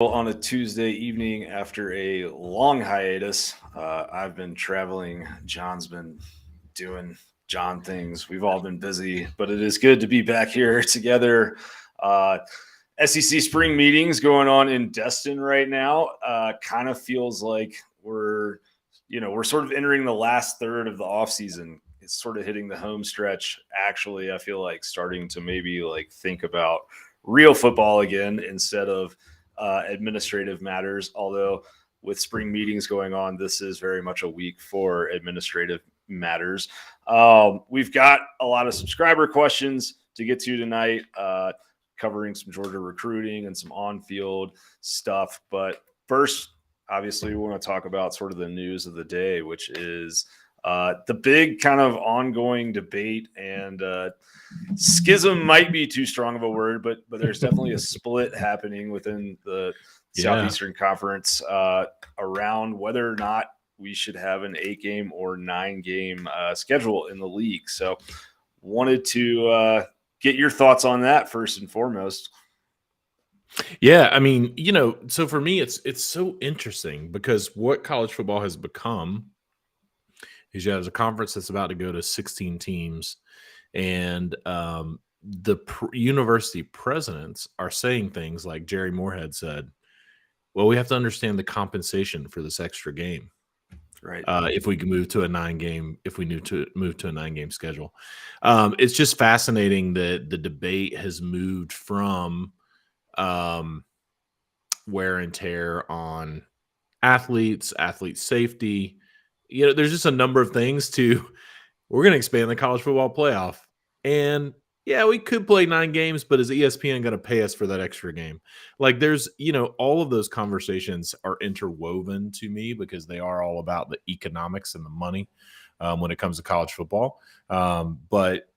On a Tuesday evening after a long hiatus. I've been traveling. John's been doing John things. We've all been busy, but it is good to be back here together. Uh, SEC spring meetings going on in Destin right now. Kind of feels like we're sort of entering the last third of the offseason. It's sort of hitting the home stretch. Actually, I feel like starting to maybe like think about real football again instead of administrative matters. Although with spring meetings going on, this is very much a week for administrative matters. We've got a lot of subscriber questions to get to tonight, covering some Georgia recruiting and some on-field stuff. But first, obviously, we want to talk about sort of the news of the day, which is the big kind of ongoing debate and schism might be too strong of a word, but there's definitely a split happening within the Southeastern Conference around whether or not we should have an 8-game or 9-game schedule in the league. So wanted to get your thoughts on that first and foremost. Yeah, I mean, so for me, it's so interesting because what college football has become is you have a conference that's about to go to 16 teams, and the university presidents are saying things like Jerry Moorhead said, well, we have to understand the compensation for this extra game. Right. If we can move to a 9-game, if we move to a 9-game schedule. It's just fascinating that the debate has moved from wear and tear on athletes, athlete safety. There's just a number of things we're going to expand the college football playoff. And yeah, we could play 9 games, but is ESPN going to pay us for that extra game? Like there's, all of those conversations are interwoven to me because they are all about the economics and the money when it comes to college football. But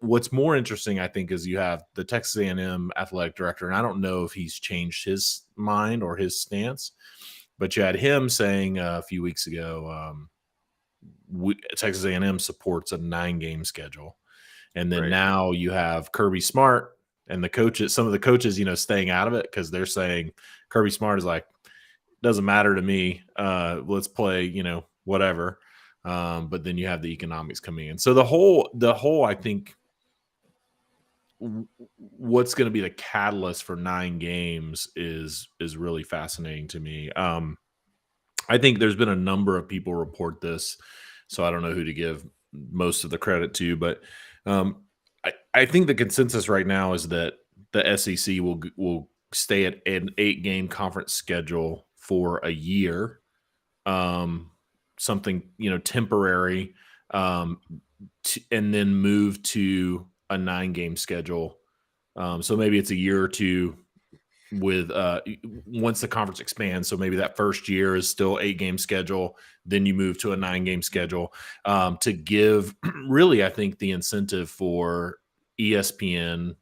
what's more interesting, I think, is you have the Texas A&M athletic director, and I don't know if he's changed his mind or his stance, but you had him saying a few weeks ago, Texas A&M supports a 9-game schedule. And then now you have Kirby Smart and the coaches, some of the coaches, staying out of it because they're saying Kirby Smart is like, doesn't matter to me. Let's play, whatever. But then you have the economics coming in. So the whole, I think, what's going to be the catalyst for 9 games is really fascinating to me. I think there's been a number of people report this, so I don't know who to give most of the credit to, but I think the consensus right now is that the SEC will stay at an 8-game conference schedule for a year, something temporary, and then move to a 9-game schedule. So maybe it's a year or two with once the conference expands. So maybe that first year is still 8-game schedule. Then you move to a 9-game schedule to give really, I think, the incentive for ESPN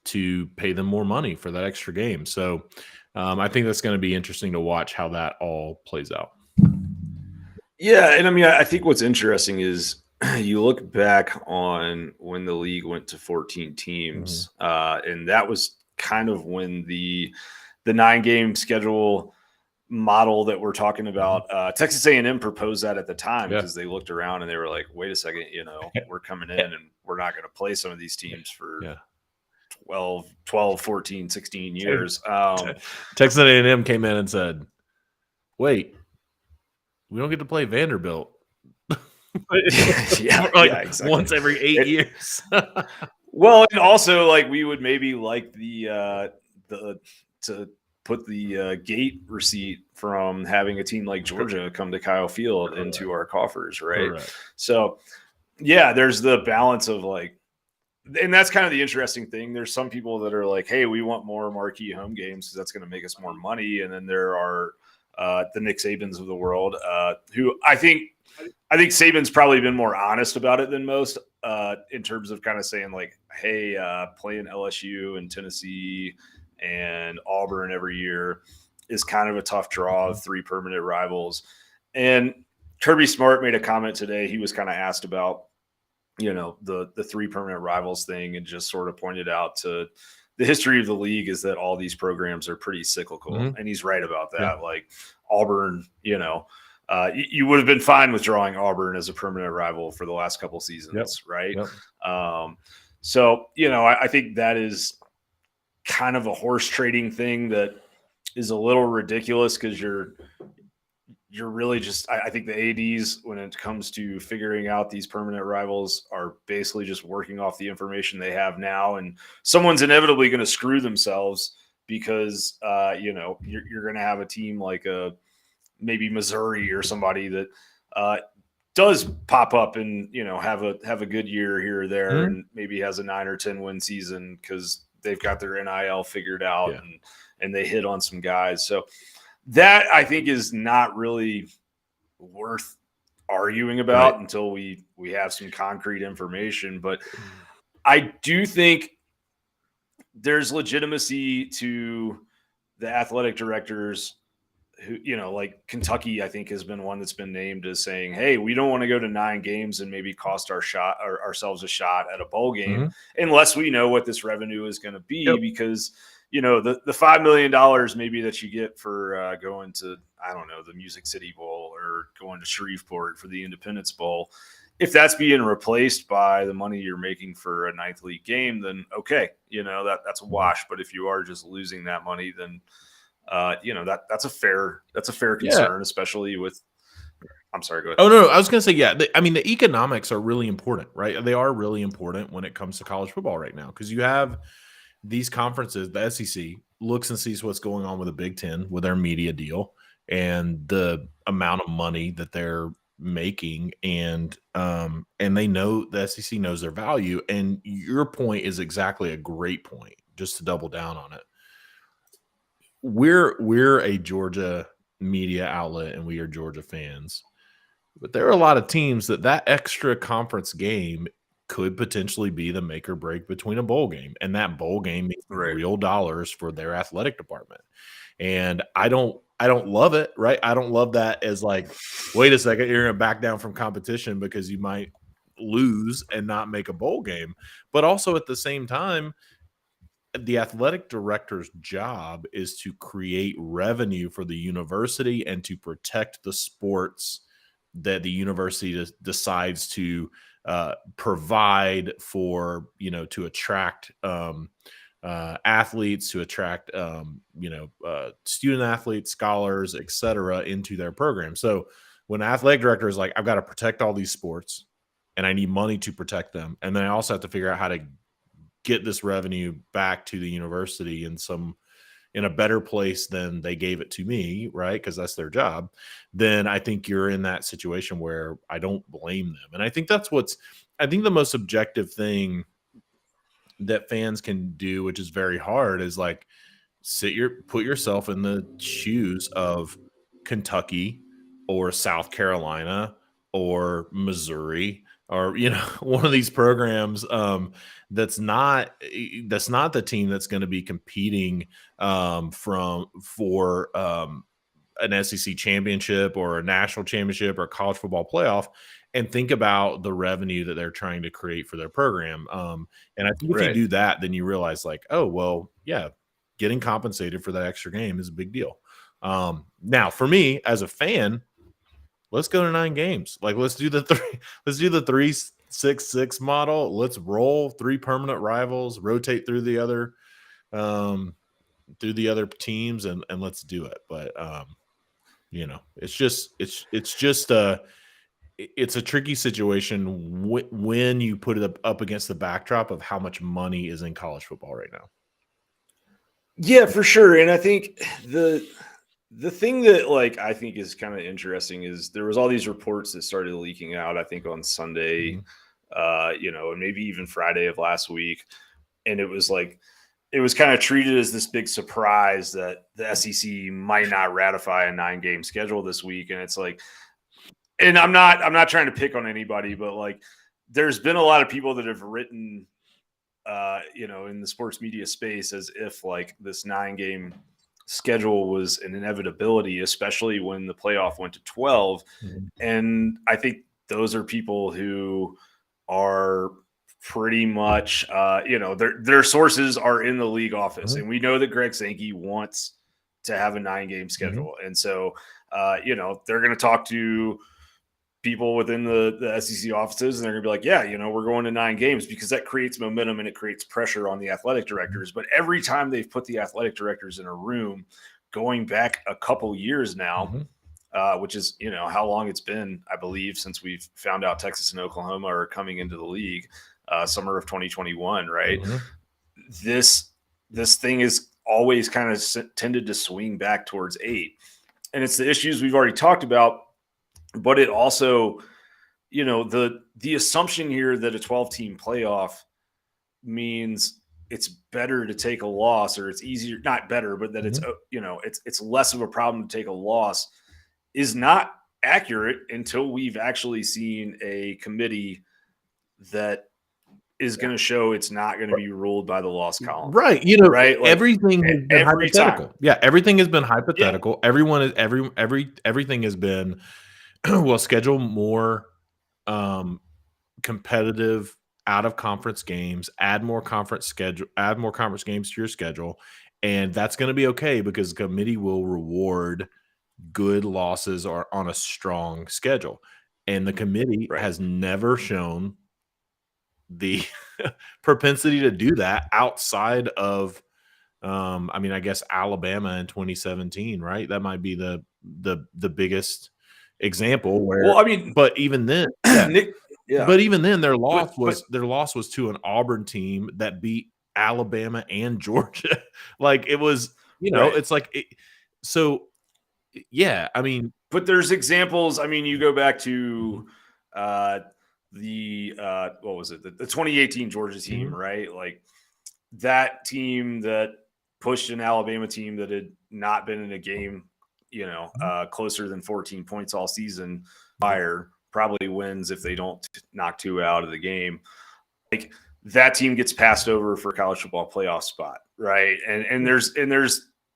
to pay them more money for that extra game. So I think that's going to be interesting to watch how that all plays out. Yeah. And I mean, I think what's interesting is you look back on when the league went to 14 teams, and that was kind of when the 9-game schedule model that we're talking about, Texas A&M proposed that at the time because they looked around and they were like, wait a second, we're coming in and we're not going to play some of these teams for 12, 14, 16 years. Texas A&M came in and said, wait, we don't get to play Vanderbilt. Exactly. Once every 8 years. Well, and also like we would maybe like to put the gate receipt from having a team like Georgia come to Kyle Field into our coffers, right? Correct. So yeah, there's the balance of like, and that's kind of the interesting thing. There's some people that are like, hey, we want more marquee home games because that's going to make us more money. And then there are the Nick Sabans of the world, who I think Saban's probably been more honest about it than most, in terms of kind of saying like, hey, playing LSU and Tennessee and Auburn every year is kind of a tough draw of 3 permanent rivals. And Kirby Smart made a comment today. He was kind of asked about, the 3 permanent rivals thing and just sort of pointed out to the history of the league is that all these programs are pretty cyclical, and he's right about Yeah. that. Like Auburn, you would have been fine with drawing Auburn as a permanent rival for the last couple seasons, right? So, I think that is kind of a horse trading thing that is a little ridiculous because you're really just, I think the ADs, when it comes to figuring out these permanent rivals, are basically just working off the information they have now. And someone's inevitably going to screw themselves because, you're going to have a team like maybe Missouri or somebody that does pop up and, have a good year here or there, and maybe has a 9 or 10 win season because they've got their NIL figured out and they hit on some guys. So that, I think, is not really worth arguing about until we have some concrete information. But I do think there's legitimacy to the athletic directors who, like Kentucky, I think, has been one that's been named as saying, hey, we don't want to go to 9 games and maybe cost ourselves a shot at a bowl game unless we know what this revenue is going to be, because the $5 million maybe that you get for going to, I don't know, the Music City Bowl or going to Shreveport for the Independence Bowl, if that's being replaced by the money you're making for a 9th league game, then okay, that's a wash. But if you are just losing that money, then that's a fair concern, especially with. I'm sorry, go ahead. Oh, no, I was going to say, the economics are really important, right? They are really important when it comes to college football right now, because you have these conferences. The SEC looks and sees what's going on with the Big Ten with their media deal and the amount of money that they're making, and they know the SEC knows their value. And your point is exactly a great point. Just to double down on it, we're a Georgia media outlet and we are Georgia fans, but there are a lot of teams that extra conference game could potentially be the make or break between a bowl game, and that bowl game means real dollars for their athletic department. And I don't love it, right? I don't love that as like, wait a second, you're gonna back down from competition because you might lose and not make a bowl game. But also at the same time, the athletic director's job is to create revenue for the university and to protect the sports that the university decides to provide for, to attract athletes, to attract, student athletes, scholars, etc., into their program. So when an athletic director is like, I've got to protect all these sports and I need money to protect them, and then I also have to figure out how to get this revenue back to the university in a better place than they gave it to me, right? Because that's their job. Then I think you're in that situation where I don't blame them. And I think that's the most objective thing that fans can do, which is very hard, is like put yourself in the shoes of Kentucky or South Carolina or Missouri, or one of these programs that's not the team that's going to be competing for an SEC championship or a national championship or a college football playoff, and think about the revenue that they're trying to create for their program. And I think if you do that, then you realize like, oh, well, yeah, getting compensated for that extra game is a big deal. Now, for me as a fan, let's go to 9 games. Like, let's do the 3-6-6 model. Let's roll 3 permanent rivals, rotate through the other teams, and let's do it. But it's a tricky situation when you put it up against the backdrop of how much money is in college football right now. Yeah, for sure. And I think the thing that I think is kind of interesting is there was all these reports that started leaking out, I think on Sunday, and maybe even Friday of last week. And it was kind of treated as this big surprise that the SEC might not ratify a 9-game schedule this week. And it's like, and I'm not trying to pick on anybody, but there's been a lot of people that have written, in the sports media space as if this 9-game schedule was an inevitability, especially when the playoff went to 12. And I think those are people who are pretty much, their sources are in the league office, and we know that Greg Sankey wants to have a 9-game schedule, and so they're going to talk to people within the SEC offices, and they're going to be like, yeah, we're going to 9 games, because that creates momentum and it creates pressure on the athletic directors. But every time they've put the athletic directors in a room, going back a couple years now, which is, how long it's been, I believe, since we've found out Texas and Oklahoma are coming into the league, summer of 2021, right? This thing is always kind of tended to swing back towards 8. And it's the issues we've already talked about, but it also, the assumption here that a 12-team playoff means it's better to take a loss, or it's easier, not better, but that it's less of a problem to take a loss, is not accurate until we've actually seen a committee that is going to show it's not going to be ruled by the loss column. Right. Right? Like, everything has been hypothetical. Time. Yeah. Everything has been hypothetical. Yeah. Everything has been, well, schedule more competitive out of conference games, add more conference games to your schedule. And that's going to be okay, because the committee will reward good losses or on a strong schedule. And the committee has never shown the propensity to do that outside of I guess Alabama in 2017, right? That might be the biggest example where, but even then, but even then their loss was to an Auburn team that beat Alabama and Georgia. Like, it was, it's like yeah, but there's examples. You go back to what was it? The 2018 Georgia team, right? Like, that team that pushed an Alabama team that had not been in a game, closer than 14 points all season. Fire probably wins if they don't knock 2 out of the game. Like, that team gets passed over for a college football playoff spot, right? And there's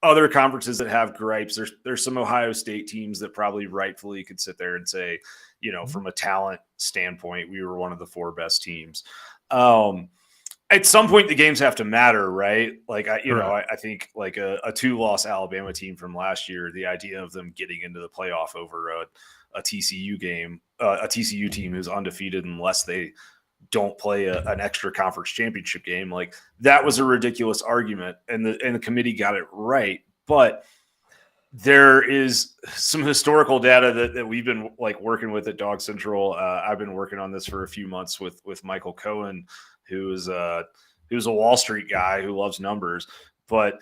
other conferences that have gripes. There's some Ohio State teams that probably rightfully could sit there and say, from a talent standpoint, we were one of the 4 best teams. At some point, the games have to matter, right? Like, I think like a 2-loss Alabama team from last year, the idea of them getting into the playoff over a TCU game, a TCU team who's undefeated unless they don't play an extra conference championship game, like, that was a ridiculous argument, and the committee got it right. But there is some historical data that we've been working with at DawgsCentral. I've been working on this for a few months with Michael Cohen, who's a Wall Street guy who loves numbers. But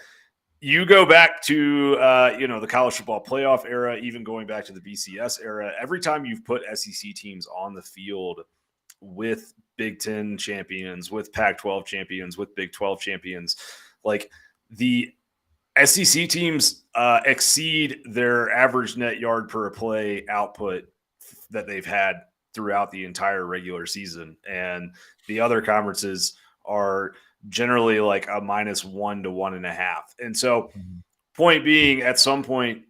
you go back to the college football playoff era, even going back to the BCS era, every time you've put SEC teams on the field with Big Ten champions, with Pac-12 champions, with Big 12 champions, like, the SEC teams exceed their average net yard per play output that they've had throughout the entire regular season. And the other conferences are generally like a -1 to 1.5. And so, point being, at some point,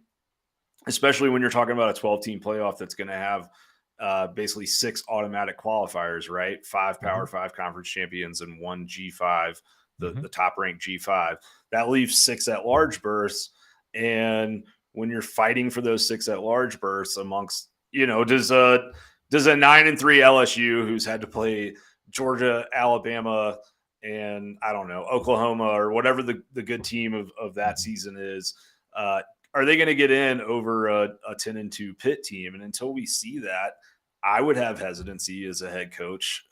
especially when you're talking about a 12-team playoff that's going to have basically 6 automatic qualifiers, right? 5 Power 5 conference champions and 1 G5, the top-ranked G5. That leaves 6 at-large berths. And when you're fighting for those 6 at-large berths amongst, does a 9-3 LSU, who's had to play Georgia, Alabama, and I don't know, Oklahoma, or whatever the good team of that season is, are they going to get in over a 10-2 Pitt team? And until we see that, I would have hesitancy as a head coach,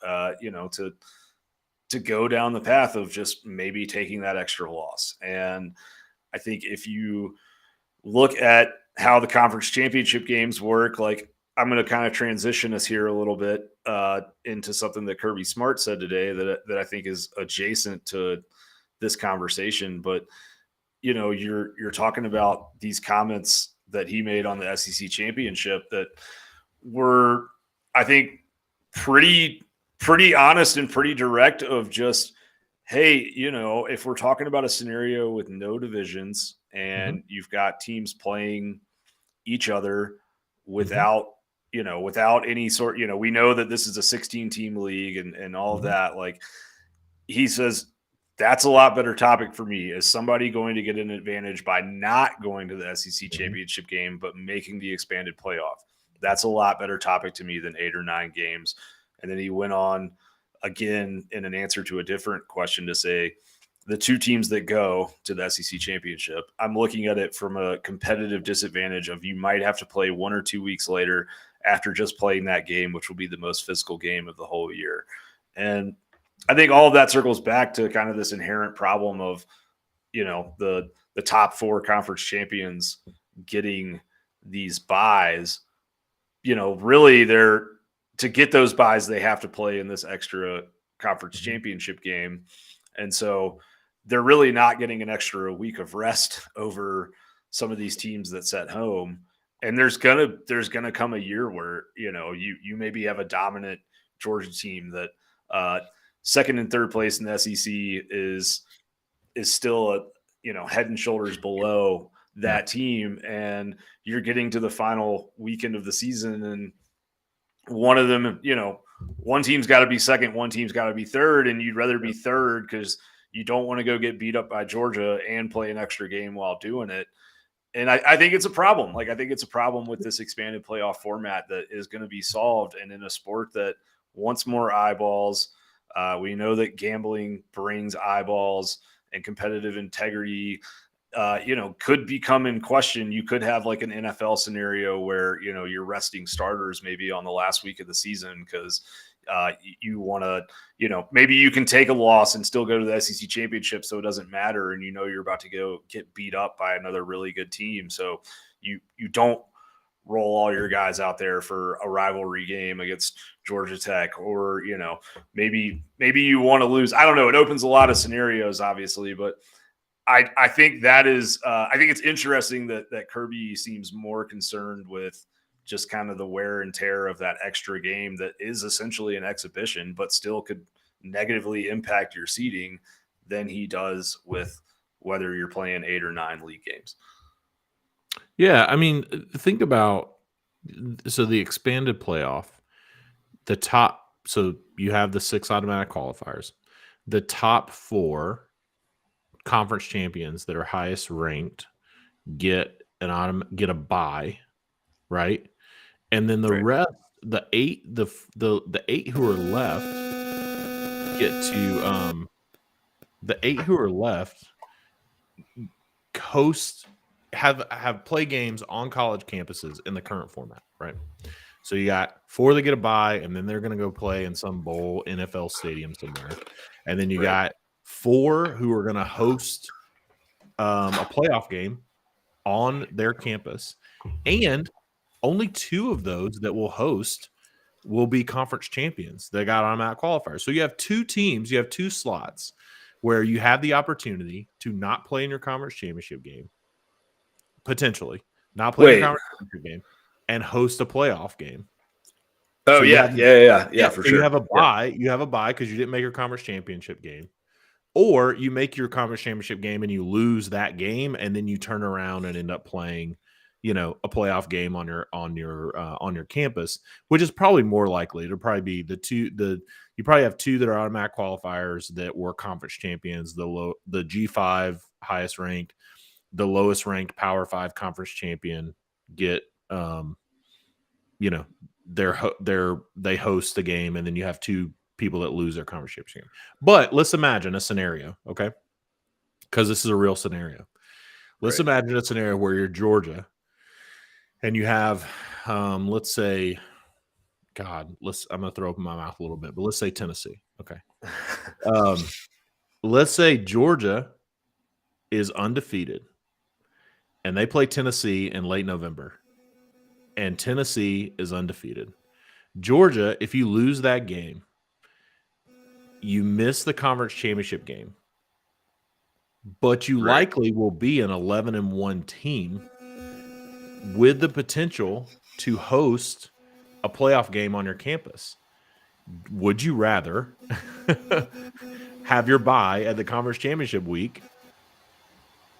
to go down the path of just maybe taking that extra loss. And I think if you look at how the conference championship games work, like, I'm going to kind of transition us here a little bit into something that Kirby Smart said today that I think is adjacent to this conversation. But, you're talking about these comments that he made on the SEC championship that were, I think, pretty honest and pretty direct, of just, hey, if we're talking about a scenario with no divisions and you've got teams playing each other without without any sort, we know that this is a 16 team league and all of that. Like, he says, that's a lot better topic for me. Is somebody going to get an advantage by not going to the SEC championship game, but making the expanded playoff? That's a lot better topic to me than 8 or 9 games. And then he went on again in an answer to a different question to say, the 2 teams that go to the SEC championship, I'm looking at it from a competitive disadvantage of you might have to play 1 or 2 weeks later after just playing that game, which will be the most physical game of the whole year. And I think all of that circles back to kind of this inherent problem of, the top 4 conference champions getting these buys. Really to get those buys, they have to play in this extra conference championship game. And so they're really not getting an extra week of rest over some of these teams that set home. And there's gonna come a year where, you maybe have a dominant Georgia team that second and third place in the SEC is still head and shoulders below that team, and you're getting to the final weekend of the season, and one of them, one team's got to be second, one team's got to be third, and you'd rather be third because you don't want to go get beat up by Georgia and play an extra game while doing it. And I think it's a problem. Like, I think it's a problem with this expanded playoff format that is going to be solved. And in a sport that wants more eyeballs, we know that gambling brings eyeballs and competitive integrity, could become in question. You could have like an NFL scenario where, you're resting starters maybe on the last week of the season because you want to, maybe you can take a loss and still go to the SEC championship so it doesn't matter. And you're about to go get beat up by another really good team. So you don't roll all your guys out there for a rivalry game against Georgia Tech, or, maybe you want to lose. I don't know. It opens a lot of scenarios, obviously, but I think that is I think it's interesting that Kirby seems more concerned with just kind of the wear and tear of that extra game that is essentially an exhibition, but still could negatively impact your seeding than he does with whether you're playing 8 or 9 league games. Yeah, I mean, think about the expanded playoff, the top. So you have the 6 automatic qualifiers, the top 4 conference champions that are highest ranked get a bye, right? And then the rest, the 8 the 8 who are left get to the 8 who are left host have play games on college campuses in the current format, right? So you got 4 that get a bye, and then they're going to go play in some bowl NFL stadium somewhere, and then you got 4 who are going to host a playoff game on their campus, and only 2 of those that will host will be conference champions. They got automatic qualifiers. So you have 2 teams, you have 2 slots where you have the opportunity to not play in your conference championship game, potentially not play in your conference championship game, and host a playoff game. Oh, so yeah, for sure. You have a bye. Yeah. You have a bye because you didn't make your conference championship game. Or you make your conference championship game and you lose that game, and then you turn around and end up playing, a playoff game on your campus, which is probably more likely. It'll probably be you probably have 2 that are automatic qualifiers that were conference champions, the G5 highest ranked, the lowest ranked Power 5 conference champion get they host the game, and then you have 2 people that lose their conference championship game. But let's imagine a scenario, okay? Because this is a real scenario. Let's imagine a scenario where you're Georgia and you have, let's say, I'm going to throw open my mouth a little bit, but let's say Tennessee, okay? Let's say Georgia is undefeated and they play Tennessee in late November, and Tennessee is undefeated. Georgia, if you lose that game, you miss the conference championship game, but you likely will be an 11-1 team with the potential to host a playoff game on your campus. Would you rather have your bye at the conference championship week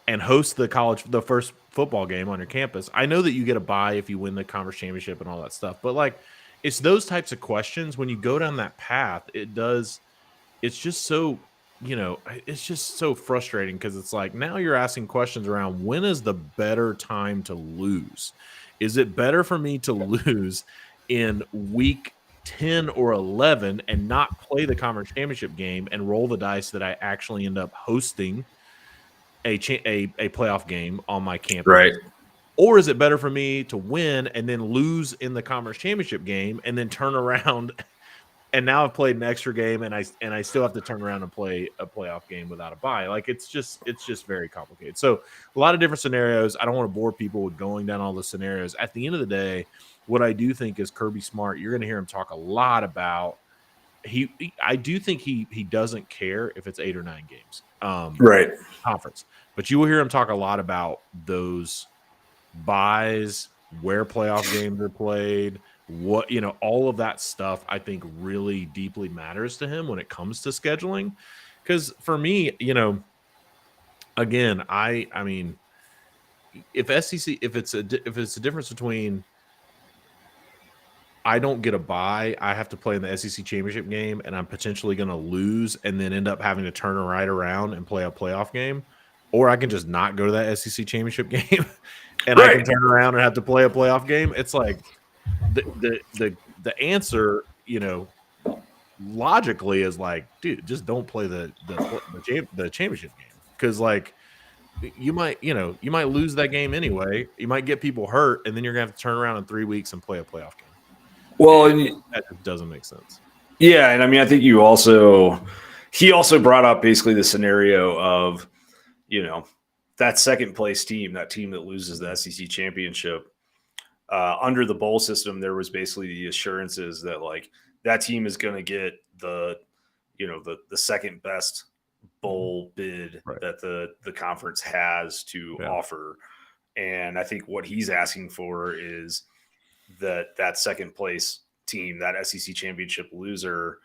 and host the first football game on your campus. I know that you get a bye if you win the conference championship and all that stuff, but like it's those types of questions when you go down that path, it's just so, it's just so frustrating because it's like now you're asking questions around when is the better time to lose? Is it better for me to lose in week 10 or 11 and not play the conference championship game and roll the dice that I actually end up hosting a playoff game on my campus? Right. Or is it better for me to win and then lose in the conference championship game and then turn around and now I've played an extra game and I still have to turn around and play a playoff game without a bye? Like it's just very complicated. So a lot of different scenarios. I don't want to bore people with going down all the scenarios. At the end of the day, what I do think is Kirby Smart, you're going to hear him talk a lot about I do think he doesn't care if it's 8 or 9 games. Right. Conference. But you will hear him talk a lot about those buys, where playoff games are played, what, all of that stuff I think really deeply matters to him when it comes to scheduling. Because for me, again, I mean, if it's a difference between I don't get a bye, I have to play in the SEC championship game, and I'm potentially going to lose and then end up having to turn right around and play a playoff game, or I can just not go to that SEC championship game and I can turn around and have to play a playoff game. It's like the answer, logically is like, dude, just don't play the championship game because like you might lose that game anyway. You might get people hurt, and then you're gonna have to turn around in 3 weeks and play a playoff game. Well, that just doesn't make sense. Yeah, and I mean, I think he also brought up basically the scenario of, that second place team, that team that loses the SEC championship, under the bowl system, there was basically the assurances that like that team is going to get the second best bowl bid that the conference has to offer. And I think what he's asking for is that second place team, that SEC championship loser,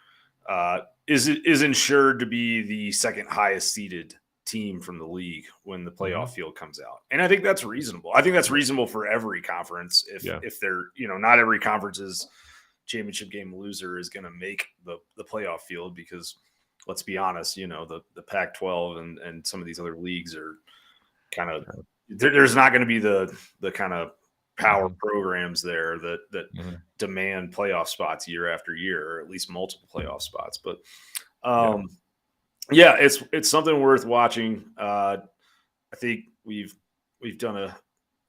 is insured to be the second highest seeded team from the league when the playoff field comes out. And I think that's reasonable. I think that's reasonable for every conference. If they're, not every conference's championship game loser is going to make the playoff field, because let's be honest, the Pac-12 and some of these other leagues are kind of, there's not going to be the kind of power programs there that demand playoff spots year after year, or at least multiple playoff spots. But it's something worth watching. I think we've done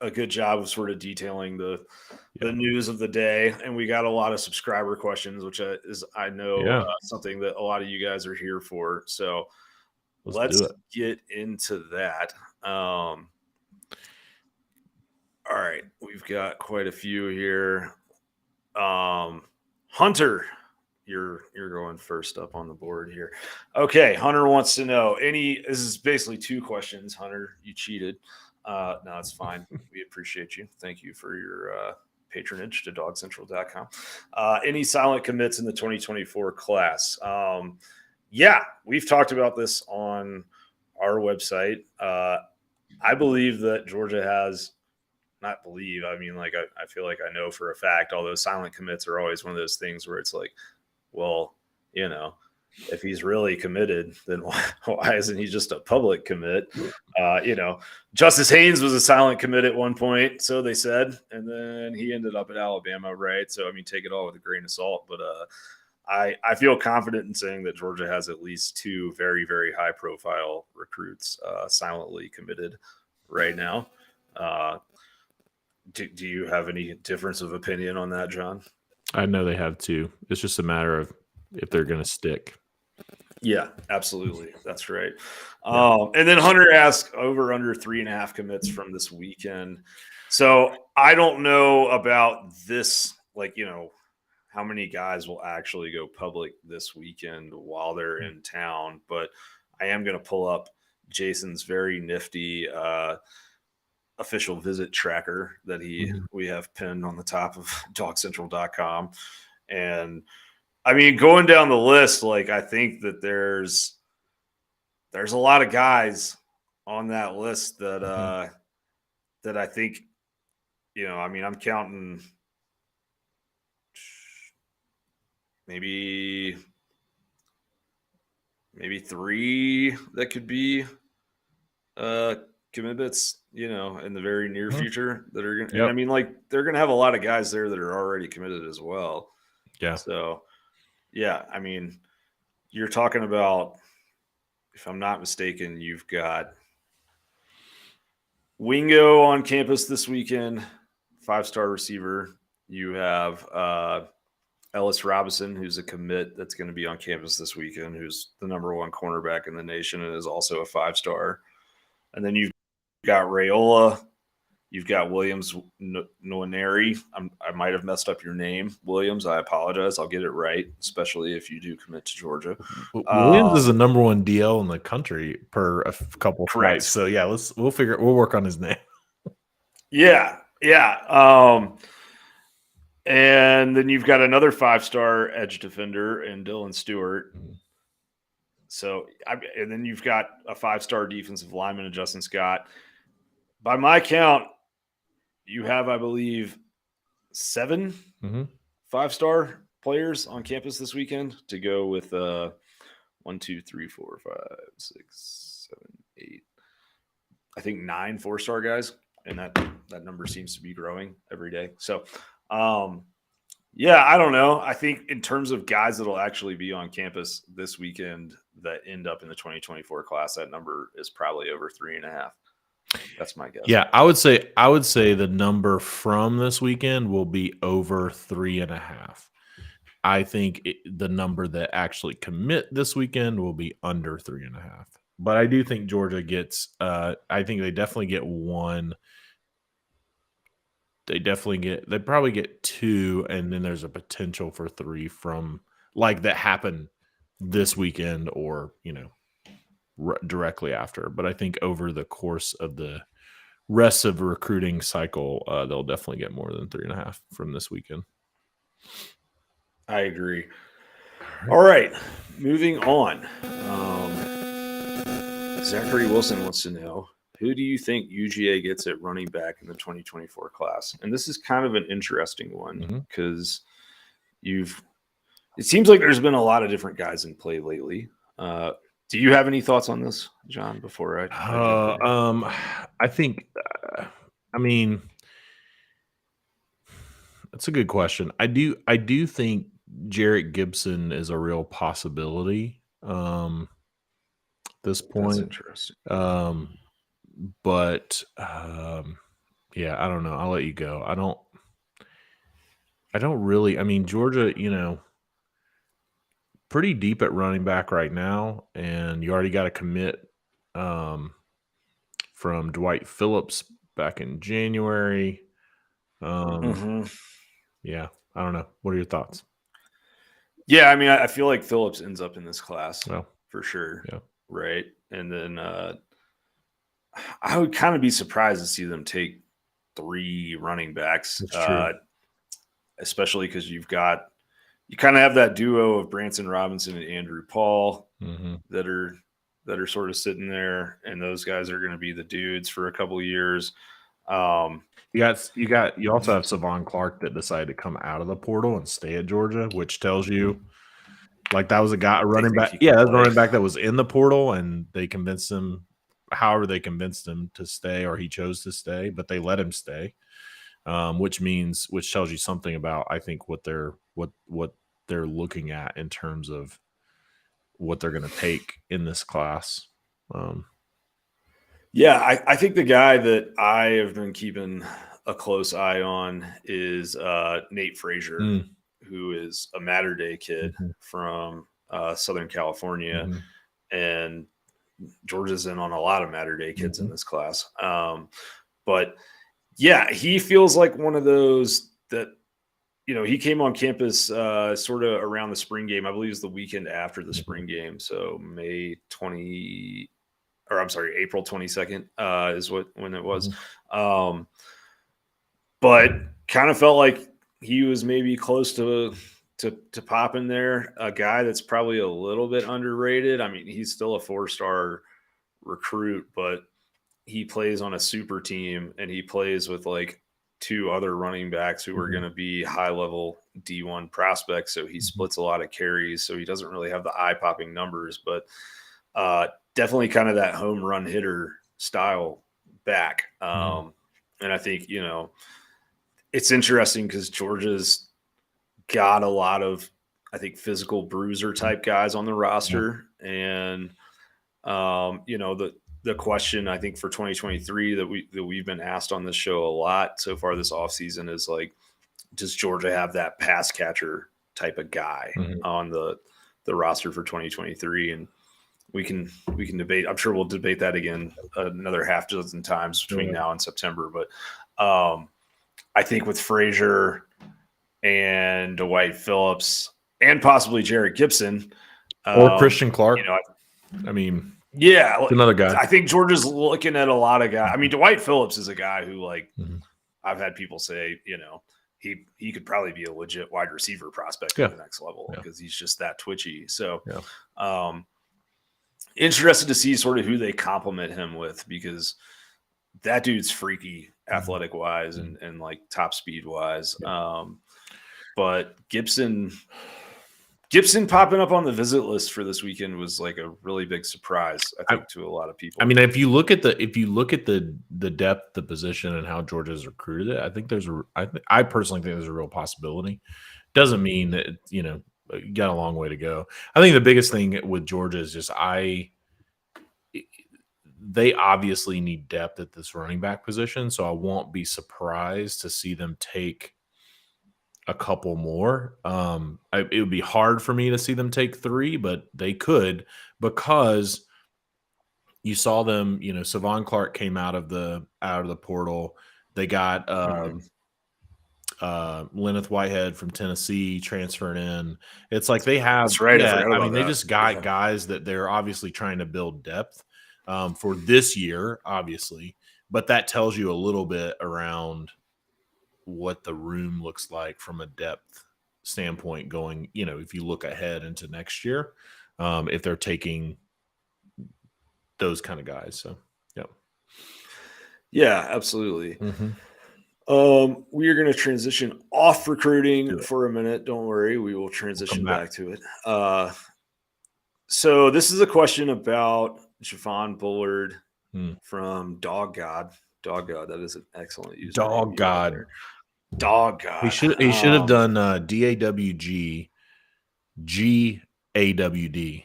a good job of sort of detailing the news of the day, and we got a lot of subscriber questions, which is something that a lot of you guys are here for. So let's get into that. All right, we've got quite a few here. Hunter, you're going first up on the board here. Okay, Hunter wants to know this is basically 2 questions. Hunter, you cheated. No, it's fine. We appreciate you. Thank you for your patronage to DawgsCentral.com. Any silent commits in the 2024 class? We've talked about this on our website. I believe that Georgia has, not believe, I mean, like, I feel like I know for a fact, although silent commits are always one of those things where it's like, well, if he's really committed, then why isn't he just a public commit? Justice Haynes was a silent commit at one point, so they said, and then he ended up at Alabama, right? So, I mean, take it all with a grain of salt. But I feel confident in saying that Georgia has at least 2 very, very high-profile recruits silently committed right now. Do you have any difference of opinion on that, John? I know they have 2. It's just a matter of if they're going to stick. Yeah, absolutely. That's right. And then Hunter asked over under 3.5 commits from this weekend. So I don't know about this, like, how many guys will actually go public this weekend while they're in town, but I am going to pull up Jason's very nifty official visit tracker that we have pinned on the top of DawgsCentral.com. And I mean, going down the list, like, I think that there's a lot of guys on that list that that I think, I mean, I'm counting maybe three that could be uh commitments, in the very near Mhm. future that are gonna, and I Yep. mean, like, they're gonna have a lot of guys there that are already committed as well. Yeah. So yeah, I mean, you're talking about, if I'm not mistaken, you've got Wingo on campus this weekend, 5-star receiver. You have Ellis Robinson, who's a commit that's going to be on campus this weekend, who's the number one cornerback in the nation and is also a 5-star. And then you've got Rayola. You've got Williams Nwaneri. I might have messed up your name, Williams. I apologize. I'll get it right, especially if you do commit to Georgia. Williams is the number one DL in the country per a couple Correct. sites. So yeah, we'll work on his name. Yeah. And then you've got another 5-star edge defender in Dylan Stewart. So, and then you've got a 5-star defensive lineman in Justin Scott. By my count, you have, I believe, 7 5-star players on campus this weekend to go with 1, 2, 3, 4, 5, 6, 7, 8. I think 9 4-star guys, and that number seems to be growing every day. So, yeah, I don't know. I think in terms of guys that'll actually be on campus this weekend that end up in the 2024 class, that number is probably over 3.5. That's my guess. Yeah, I would say the number from this weekend will be over 3.5. I think the number that actually commit this weekend will be under 3.5. But I do think Georgia gets. I think they definitely get one. They probably get 2, and then there's a potential for 3 from like that happen this weekend or directly after. But I think over the course of the rest of the recruiting cycle, they'll definitely get more than 3.5 from this weekend. I agree. All right, moving on. Zachary Wilson wants to know, who do you think UGA gets at running back in the 2024 class? And this is kind of an interesting one because it seems like there's been a lot of different guys in play lately. Do you have any thoughts on this, John, before I jump in? I think, I mean, that's a good question. I do think Jarrett Gibson is a real possibility. This point. That's interesting. But yeah, I don't know. I'll let you go. I don't really. I mean, Georgia, pretty deep at running back right now, and you already got a commit from Dwight Phillips back in January. Yeah, I don't know. What are your thoughts? Yeah, I mean, I feel like Phillips ends up in this class for sure. Yeah. Right. And then I would kind of be surprised to see them take 3 running backs, especially because you kind of have that duo of Branson Robinson and Andrew Paul that are sort of sitting there, and those guys are going to be the dudes for a couple of years. You also have Savon Clark that decided to come out of the portal and stay at Georgia, which tells you like that was a running back. Yeah, that's a running back that was in the portal, and they convinced him. However, they convinced him to stay, or he chose to stay, but they let him stay, which tells you something about, I think, what they're looking at in terms of what they're going to take in this class. Yeah, I think the guy that I have been keeping a close eye on is Nate Frazier, who is a Mater Day kid from Southern California, and Georgia's in on a lot of Mater Day kids in this class. But yeah, he feels like one of those that, he came on campus sort of around the spring game. I believe it was the weekend after the spring game. So April 22nd is when it was. But kind of felt like he was maybe close to popping there. A guy that's probably a little bit underrated. I mean, he's still a 4-star recruit, but he plays on a super team and he plays with like two other running backs who are going to be high level D1 prospects. So he splits a lot of carries. So he doesn't really have the eye popping numbers, but definitely kind of that home run hitter style back. And I think, it's interesting because Georgia's got a lot of, I think, physical bruiser type guys on the roster. And, the question I think for 2023 that we've been asked on this show a lot so far this offseason is like, does Georgia have that pass catcher type of guy on the roster for 2023? And we can debate. I'm sure we'll debate that again another half dozen times between now and September. But I think with Frazier and Dwight Phillips and possibly Jarrett Gibson or Christian Clark, I mean, yeah, another guy. I think Georgia's looking at a lot of guys. I mean, Dwight Phillips is a guy who, like, I've had people say, he could probably be a legit wide receiver prospect at the next level because he's just that twitchy. So, interested to see sort of who they complement him with because that dude's freaky athletic wise and like top speed wise. But Gibson popping up on the visit list for this weekend was like a really big surprise, I think, to a lot of people. I mean, if you look at the depth, the position, and how Georgia's recruited it, I think I personally think there's a real possibility. Doesn't mean that you got a long way to go. I think the biggest thing with Georgia is just they obviously need depth at this running back position, so I won't be surprised to see them take a couple more. It would be hard for me to see them take 3, but they could because you saw them. Savon Clark came out of the portal. They got Lenneth Whitehead from Tennessee transferring in. It's like they have. That's right. I mean, they just got guys that they're obviously trying to build depth for this year, obviously, but that tells you a little bit around what the room looks like from a depth standpoint going, if you look ahead into next year, if they're taking those kind of guys. So, yeah, absolutely. We are going to transition off recruiting for a minute. Don't worry. We will transition back to it. So this is a question about Javon Bullard from Dog God. Dog God. That is an excellent user. Dog God. Dog God. He should have done DAWG GAWD.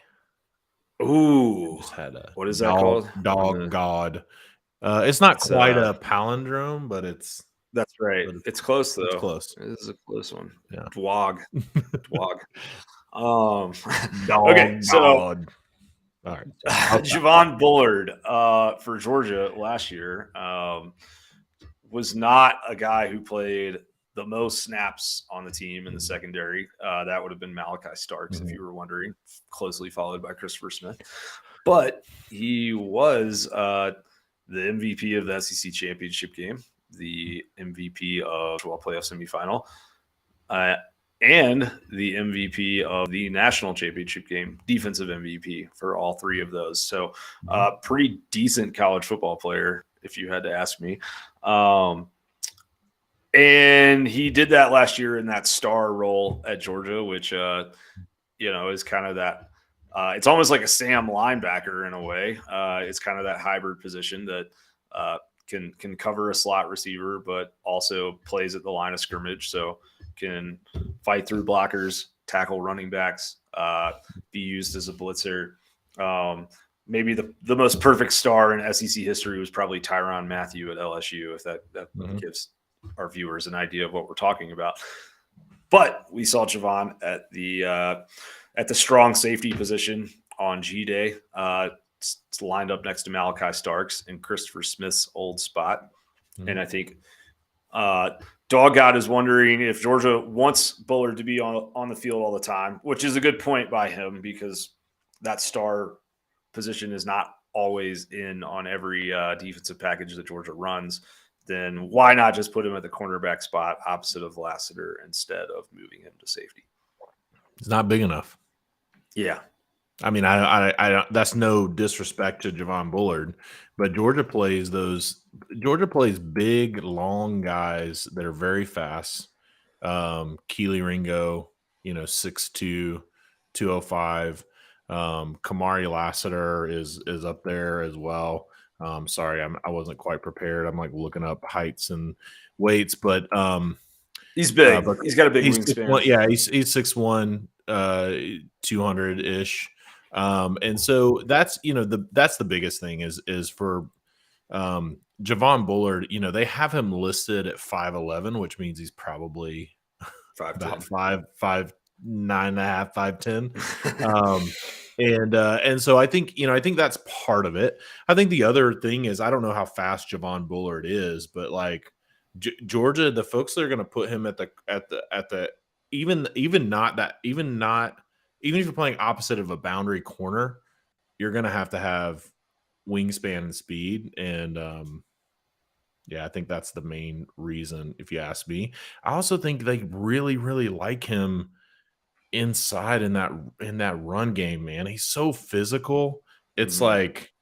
Ooh. What is that called? Dog God. It's not quite a palindrome, but it's. That's right. It's close though. It's close. This is a close one. Yeah. Dwog. Okay, so all right. Javon Bullard for Georgia last year was not a guy who played the most snaps on the team in the secondary. That would have been Malachi Starks, if you were wondering, closely followed by Christopher Smith. But he was the MVP of the SEC championship game, the MVP of the playoff semifinal, and the MVP of the national championship game, defensive MVP for all 3 of those. So pretty decent college football player, if you had to ask me. And he did that last year in that star role at Georgia, which, is kind of that. It's almost like a Sam linebacker in a way. It's kind of that hybrid position that can cover a slot receiver, but also plays at the line of scrimmage. So can fight through blockers, tackle running backs, be used as a blitzer. Maybe the most perfect star in SEC history was probably Tyrann Mathieu at LSU, if that gives our viewers an idea of what we're talking about. But we saw Javon at the strong safety position on G-Day. It's lined up next to Malachi Starks and Christopher Smith's old spot. And I think Dog God is wondering if Georgia wants Bullard to be on the field all the time, which is a good point by him because that star position is not always in on every defensive package that Georgia runs. Then why not just put him at the cornerback spot opposite of Lassiter instead of moving him to safety? It's not big enough. Yeah. I mean, I that's no disrespect to Javon Bullard, but Georgia plays big, long guys that are very fast. Keely Ringo, 6'2", 205. Kamari Lassiter is up there as well. Sorry, I wasn't quite prepared. I'm like looking up heights and weights, but He's big. but He's got a big he's wingspan. 6'1", yeah, he's 6'1", 200 ish. And so that's that's the biggest thing is for Javon Bullard. They have him listed at 5'11", which means he's probably 5'10". about 5'9.5", 5'10". And so I think that's part of it. I think the other thing is I don't know how fast Javon Bullard is, but like Georgia, the folks that are going to put him at the even not that even if you're playing opposite of a boundary corner, you're going to have wingspan and speed. And yeah, I think that's the main reason, if you ask me. I also think they really, really like him inside in that run game, man. He's so physical. It's like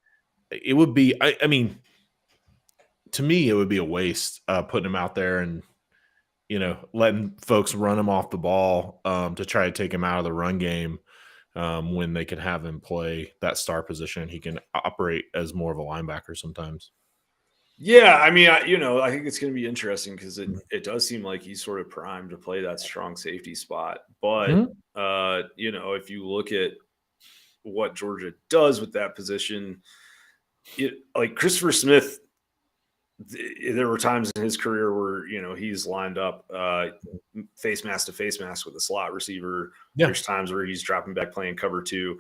it would be. I mean, to me, it would be a waste putting him out there and letting folks run him off the ball to try to take him out of the run game when they can have him play that star position. He can operate as more of a linebacker sometimes. Yeah, I mean, I think it's going to be interesting because it does seem like he's sort of primed to play that strong safety spot. But if you look at what Georgia does with that position, like Christopher Smith, there were times in his career where he's lined up face mask to face mask with a slot receiver. Yeah. There's times where he's dropping back playing cover 2,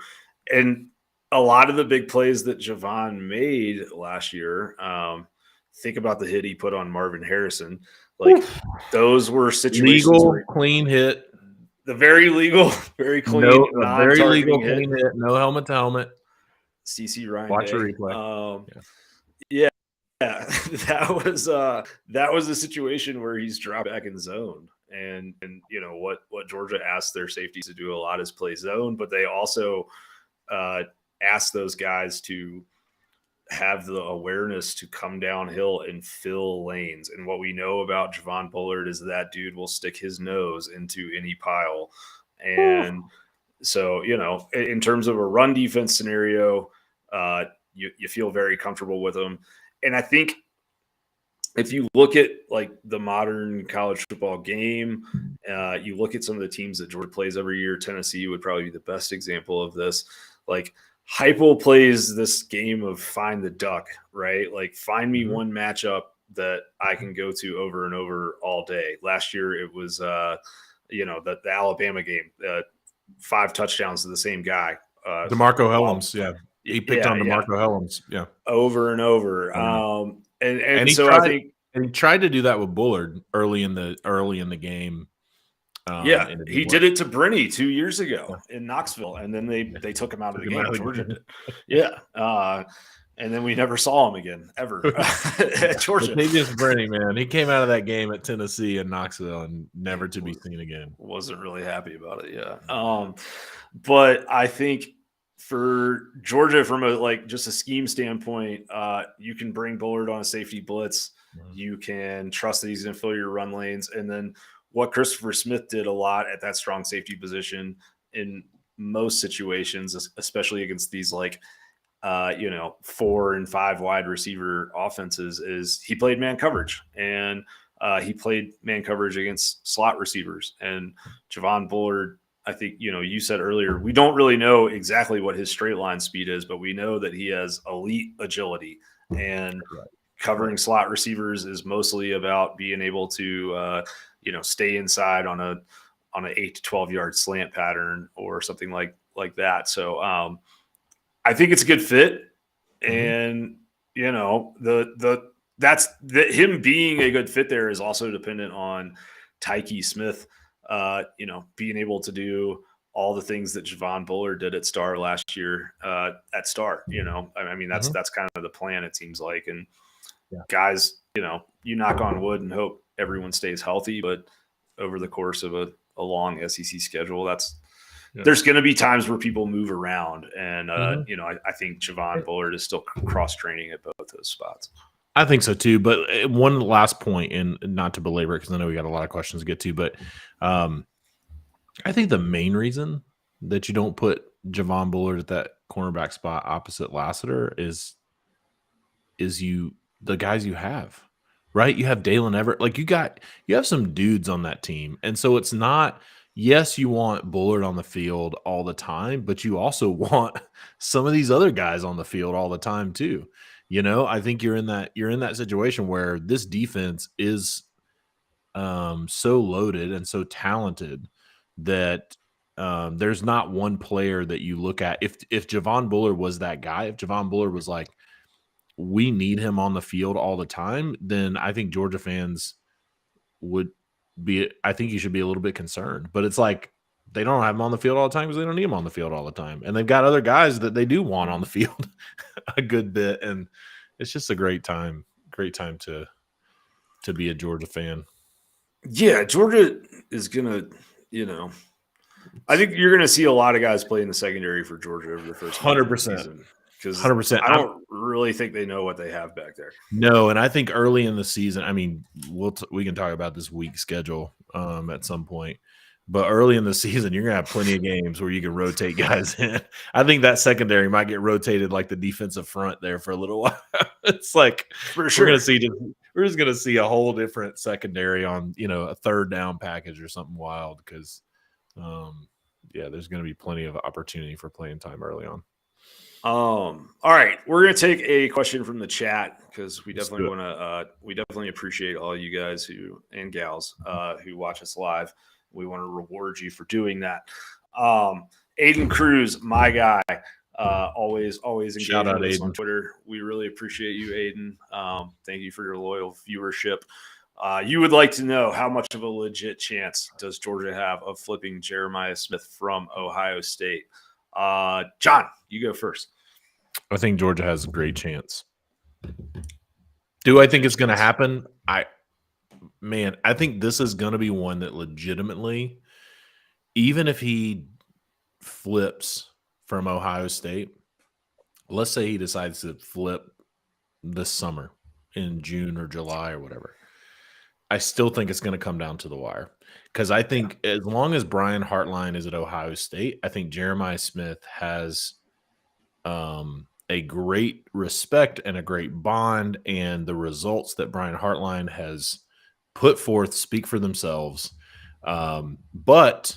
and a lot of the big plays that Javon made last year. Think about the hit he put on Marvin Harrison. Like those were situations legal, clean hit. The very legal, very clean, very legal, clean hit. No helmet to helmet. CC Ryan. Watch a replay. Yeah, that was a situation where he's dropped back in zone, and what Georgia asked their safeties to do a lot is play zone, but they also asked those guys to have the awareness to come downhill and fill lanes. And what we know about Javon Bullard is that dude will stick his nose into any pile. And so, in terms of a run defense scenario, you feel very comfortable with him. And I think if you look at like the modern college football game, you look at some of the teams that Georgia plays every year, Tennessee would probably be the best example of this. Like, Heupel plays this game of find the duck, right? Like find me one matchup that I can go to over and over all day. Last year it was, the Alabama game, 5 touchdowns to the same guy. DeMarco Hellams, yeah. He picked on DeMarco Hellams, yeah. Over and over. And so tried, I think and he tried to do that with Bullard early in the game. He did it to Brinney 2 years ago in Knoxville, and then they took him out of the game. Georgia did. Yeah. And then we never saw him again, ever, at Georgia. Latavius Brinney, man. He came out of that game at Tennessee and Knoxville and never to be seen again. Wasn't really happy about it, yeah. But I think for Georgia, from just a scheme standpoint, you can bring Bullard on a safety blitz. You can trust that he's going to fill your run lanes, and then what Christopher Smith did a lot at that strong safety position in most situations, especially against these 4 and 5 wide receiver offenses, is he played man coverage, and he played man coverage against slot receivers. And Javon Bullard, I think, you said earlier, we don't really know exactly what his straight line speed is, but we know that he has elite agility, and covering slot receivers is mostly about being able to, stay inside on an 8 to 12 yard slant pattern or something like that. So I think it's a good fit, and him being a good fit there is also dependent on Tyke Smith, being able to do all the things that Javon Bullard did at Star last year at Star. I mean, that's kind of the plan, it seems like. And guys, you knock on wood and hope everyone stays healthy, but over the course of a long SEC schedule, that's there's going to be times where people move around, and I think Javon Yeah. Bullard is still cross training at both those spots. I think so too. But one last point, and not to belabor it because I know we got a lot of questions to get to, but I think the main reason that you don't put Javon Bullard at that cornerback spot opposite Lassiter is the guys you have, right? You have Dalen Everett. Like you have some dudes on that team. And so it's not, yes, you want Bullard on the field all the time, but you also want some of these other guys on the field all the time too. I think you're in that situation where this defense is so loaded and so talented that there's not one player that you look at. If Javon Bullard was that guy, if Javon Bullard was like, we need him on the field all the time, then I think Georgia fans would be, I think you should be a little bit concerned. But it's like they don't have him on the field all the time because they don't need him on the field all the time. And they've got other guys that they do want on the field a good bit. And it's just a great time to be a Georgia fan. Yeah, Georgia is going to, I think you're going to see a lot of guys play in the secondary for Georgia over the first 100%. Because 100%. I don't really think they know what they have back there. No, and I think early in the season, I mean, we can talk about this week schedule at some point, but early in the season, you're gonna have plenty of games where you can rotate guys in. I think that secondary might get rotated like the defensive front there for a little while. It's like for sure we're just gonna see a whole different secondary on a third down package or something wild because there's gonna be plenty of opportunity for playing time early on. All right, we're gonna take a question from the chat because we definitely appreciate all you guys and gals who watch us live. We want to reward you for doing that. Aiden Cruz, my guy, always engaging Shout out with us Aiden on Twitter. We really appreciate you, Aiden. Thank you for your loyal viewership. You would like to know how much of a legit chance does Georgia have of flipping Jeremiah Smith from Ohio State? John, you go first. I think Georgia has a great chance. Do I think it's going to happen? I think this is going to be one that legitimately, even if he flips from Ohio State, let's say he decides to flip this summer in June or July or whatever, I still think it's going to come down to the wire. Because I think as long as Brian Hartline is at Ohio State, I think Jeremiah Smith has a great respect and a great bond, and the results that Brian Hartline has put forth speak for themselves. But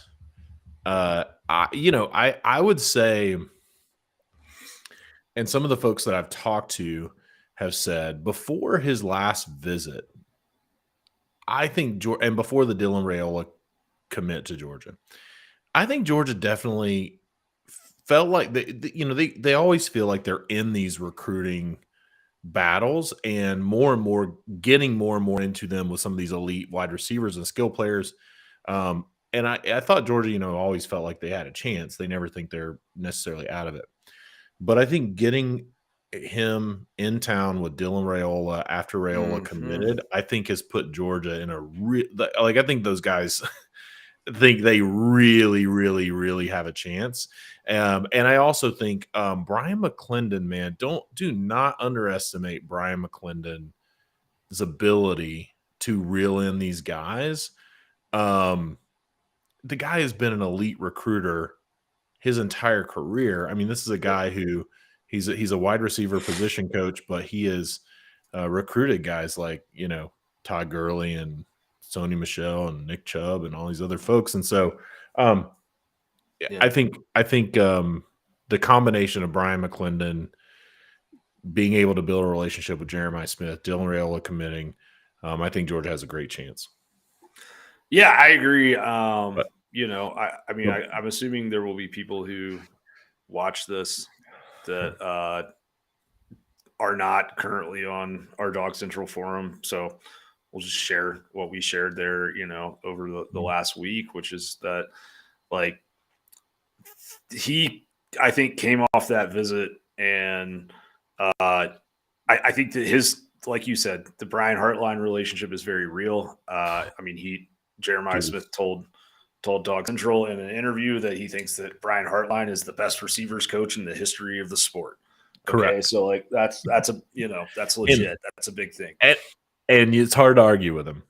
I would say, and some of the folks that I've talked to have said before his last visit, I think and before the Dylan Raiola commit to Georgia, I think Georgia definitely felt like they always feel like they're in these recruiting battles and more getting more and more into them with some of these elite wide receivers and skill players. And I thought Georgia, always felt like they had a chance. They never think they're necessarily out of it. But I think getting him in town with Dylan Raiola after Raiola committed, I think has put Georgia in a I think those guys think they really, really, really have a chance. And I also think Brian McClendon, man, do not underestimate Brian McClendon's ability to reel in these guys. The guy has been an elite recruiter his entire career. I mean, this is a guy who he's a wide receiver position coach, but he has recruited guys like, Todd Gurley and Sony Michel and Nick Chubb and all these other folks. And so I think the combination of Brian McClendon being able to build a relationship with Jeremiah Smith, Dylan Raiola committing, I think Georgia has a great chance. Yeah, I agree. I'm assuming there will be people who watch this that are not currently on our DawgsCentral forum. So we'll just share what we shared there, over the last week, which is that, like, he, I think, came off that visit, and I think that his, like you said, the Brian Hartline relationship is very real. Jeremiah Smith told told DawgsCentral in an interview that he thinks that Brian Hartline is the best receivers coach in the history of the sport. Okay, Correct. so like that's a that's legit. That's a big thing. And it's hard to argue with him.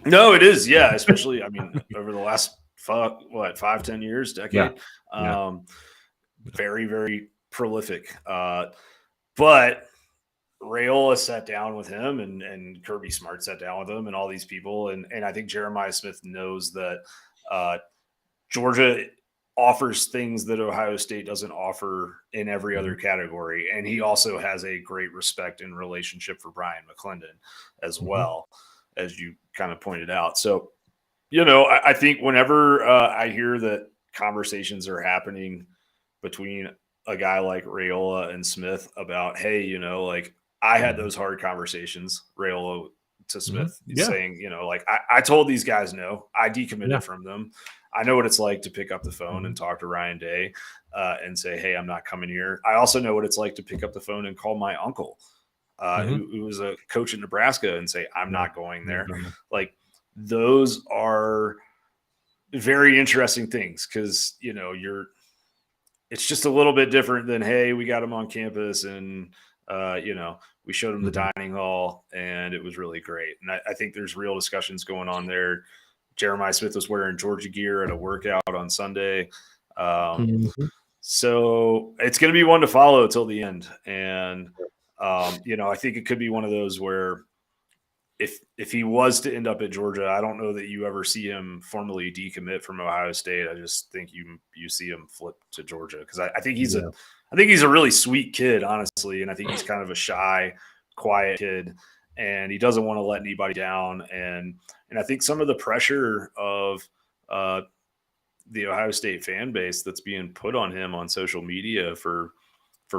No, it is. Yeah, especially over the last 5-10 years, decade. Yeah. Very, very prolific. But Raiola sat down with him and Kirby Smart sat down with him and all these people. And I think Jeremiah Smith knows that Georgia offers things that Ohio State doesn't offer in every other category. And he also has a great respect and relationship for Brian McClendon as well, as you kind of pointed out. So, I think whenever I hear that conversations are happening between a guy like Raiola and Smith about, hey, like I had those hard conversations, Raiola to Smith, saying, like I told these guys no, I decommitted from them. I know what it's like to pick up the phone and talk to Ryan Day and say, hey, I'm not coming here. I also know what it's like to pick up the phone and call my uncle, who was a coach in Nebraska, and say, I'm not going there. Like, those are very interesting things because, it's just a little bit different than, hey, we got him on campus and, we showed him the dining hall and it was really great. And I think there's real discussions going on there. Jeremiah Smith was wearing Georgia gear at a workout on Sunday. So it's going to be one to follow till the end. And, I think it could be one of those where if he was to end up at Georgia, I don't know that you ever see him formally decommit from Ohio State. I just think you see him flip to Georgia because I think he's a really sweet kid, honestly, and I think he's kind of a shy, quiet kid, and he doesn't want to let anybody down. And I think some of the pressure of the Ohio State fan base that's being put on him on social media for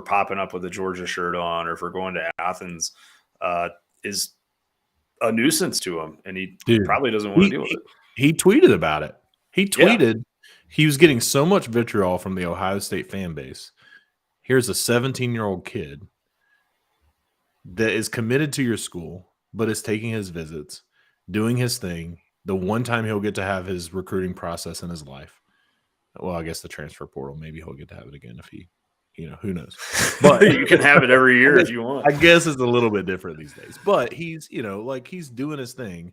popping up with a Georgia shirt on or for going to Athens is a nuisance to him, and he probably doesn't want to deal with it. He tweeted about it. He tweeted he was getting so much vitriol from the Ohio State fan base. Here's a 17-year-old kid that is committed to your school, but is taking his visits, doing his thing. The one time he'll get to have his recruiting process in his life. Well, I guess the transfer portal, maybe he'll get to have it again if he, who knows. But you can have it every year if you want. I guess it's a little bit different these days. But he's, he's doing his thing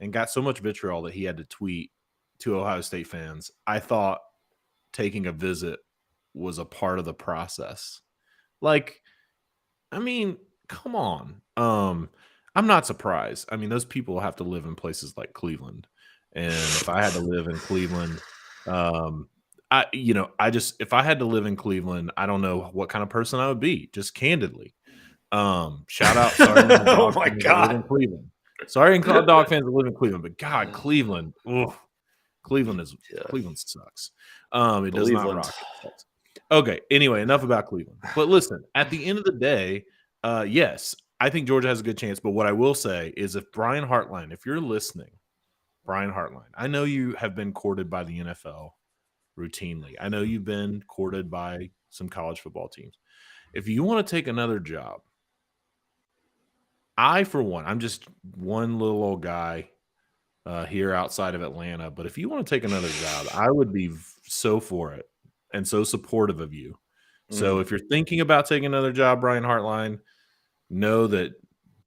and got so much vitriol that he had to tweet to Ohio State fans. I thought taking a visit was a part of the process. Like, I mean, come on. I'm not surprised. I mean, those people have to live in places like Cleveland. And if I had to live in Cleveland, if I had to live in Cleveland, I don't know what kind of person I would be, just candidly. Shout out. Sorry, oh my God. In Cleveland. Sorry, and dog fans that live in Cleveland, but God, Cleveland. Cleveland sucks. It does not rock. Okay. Anyway, enough about Cleveland. But listen, at the end of the day, yes, I think Georgia has a good chance. But what I will say is, if Brian Hartline, if you're listening, Brian Hartline, I know you have been courted by the NFL routinely. I know you've been courted by some college football teams. If you want to take another job, for one, I'm just one little old guy here outside of Atlanta. But if you want to take another job, I would be so for it and so supportive of you. So if you're thinking about taking another job, Brian Hartline, know that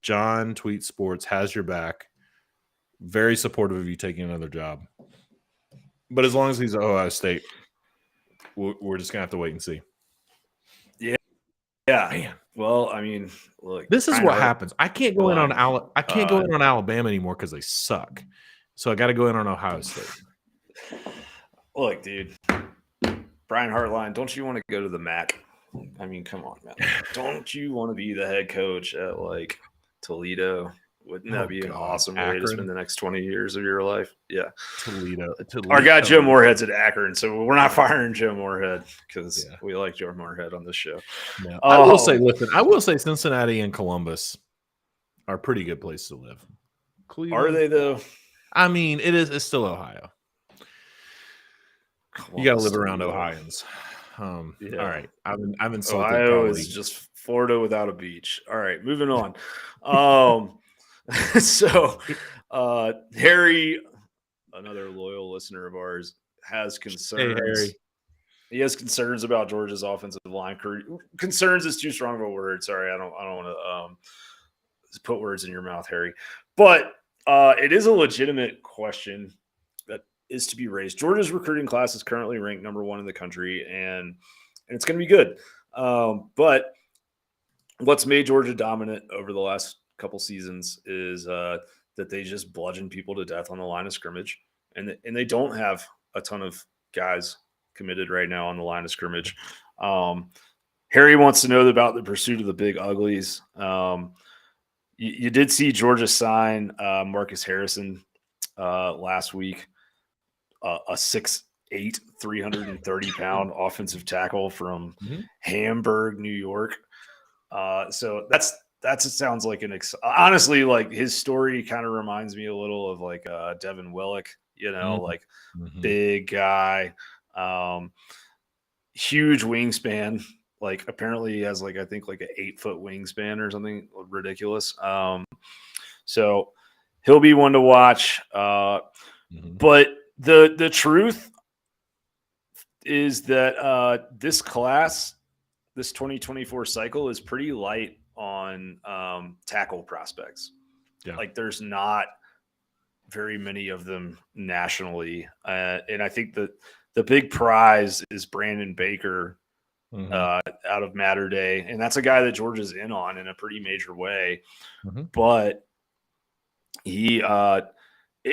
John Tweet Sports has your back. Very supportive of you taking another job. But as long as he's at Ohio State, we're just going to have to wait and see. Yeah. Man. Well, I mean, look. This is what happens. I can't go in on Alabama anymore because they suck. So I got to go in on Ohio State. Look, dude. Brian Hartline, don't you want to go to the MAC? I mean, come on, man. Don't you want to be the head coach at like Toledo? Wouldn't that be an awesome way to spend the next 20 years of your life? Yeah. Toledo. Our guy Joe Moorhead's at Akron, so we're not firing Joe Moorhead because we like Joe Moorhead on this show. No. I will say Cincinnati and Columbus are pretty good places to live. Cleveland, are they though? I mean, it's still Ohio. You got to live around Ohioans. All right. I've insulted. Ohio is just Florida without a beach. All right, moving on. So Harry, another loyal listener of ours, has Hey, concerns. Harry. He has concerns about Georgia's offensive line. Concerns is too strong of a word. Sorry, I don't want to put words in your mouth, Harry. But it is a legitimate question that is to be raised. Georgia's recruiting class is currently ranked number 1 in the country, and it's going to be good. But what's made Georgia dominant over the last couple seasons is that they just bludgeon people to death on the line of scrimmage, and they don't have a ton of guys committed right now on the line of scrimmage. Harry wants to know about the pursuit of the big uglies. You did see Georgia sign Marcus Harrison last week, a 6'8", 330-pound offensive tackle from Hamburg, New York. So it sounds like honestly, like his story kind of reminds me a little of like Devin Willock, like big guy, huge wingspan. Like apparently he has like, I think like an 8-foot wingspan or something ridiculous. So he'll be one to watch. But the truth is that this class, this 2024 cycle is pretty light on tackle prospects. Yeah. Like there's not very many of them nationally. And I think that the big prize is Brandon Baker out of Mater Day. And that's a guy that Georgia's in on in a pretty major way. But he, how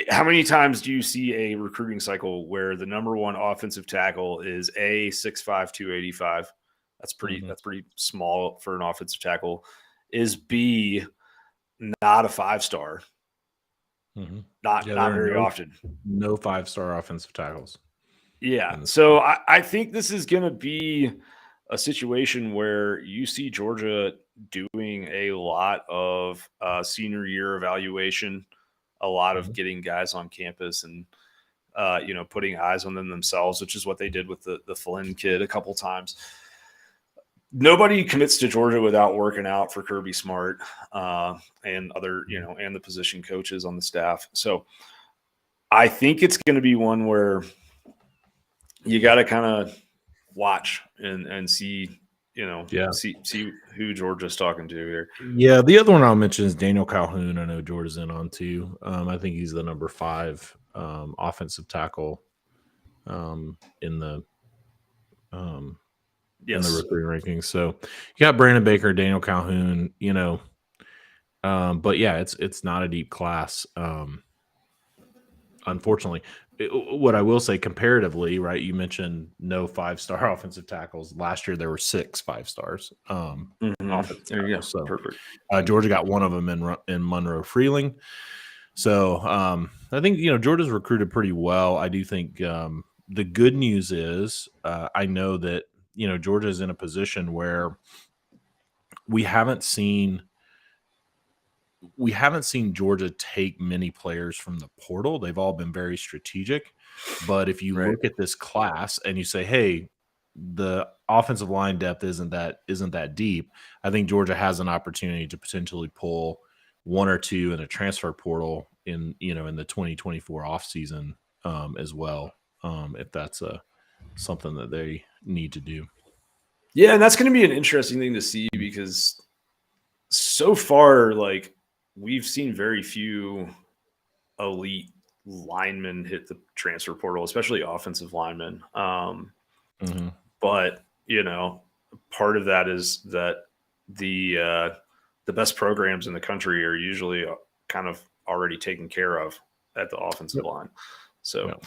many times do you see a recruiting cycle where the number 1 offensive tackle is A, 6'5", 285? That's pretty small for an offensive tackle. Is B, not a 5-star? Not very often. No 5-star offensive tackles. Yeah. So I think this is going to be a situation where you see Georgia doing a lot of senior year evaluation, a lot of getting guys on campus and, putting eyes on them themselves, which is what they did with the Flynn kid a couple times. Nobody commits to Georgia without working out for Kirby Smart and other, and the position coaches on the staff. So I think it's going to be one where you got to kind of watch and see, see who Georgia's talking to here. Yeah, the other one I'll mention is Daniel Calhoun. I know Georgia's in on too. I think he's the number 5 offensive tackle in the in the recruiting rankings. So you got Brandon Baker, Daniel Calhoun, but yeah, it's not a deep class. Unfortunately, what I will say comparatively, right? You mentioned no 5-star offensive tackles. Last year there were 6 5-stars. Offensive tackles. So perfect. Georgia got one of them in Monroe Freeling. So I think Georgia's recruited pretty well. I do think the good news is I know that Georgia's in a position where we haven't seen Georgia take many players from the portal. They've all been very strategic. But if you look at this class and you say, hey, the offensive line depth isn't that deep, I think Georgia has an opportunity to potentially pull 1 or 2 in a transfer portal in the 2024 offseason as well, if that's something that they need to do. Yeah, and that's going to be an interesting thing to see because so far, like, we've seen very few elite linemen hit the transfer portal, especially offensive linemen. But, part of that is that the best programs in the country are usually kind of already taken care of at the offensive line. So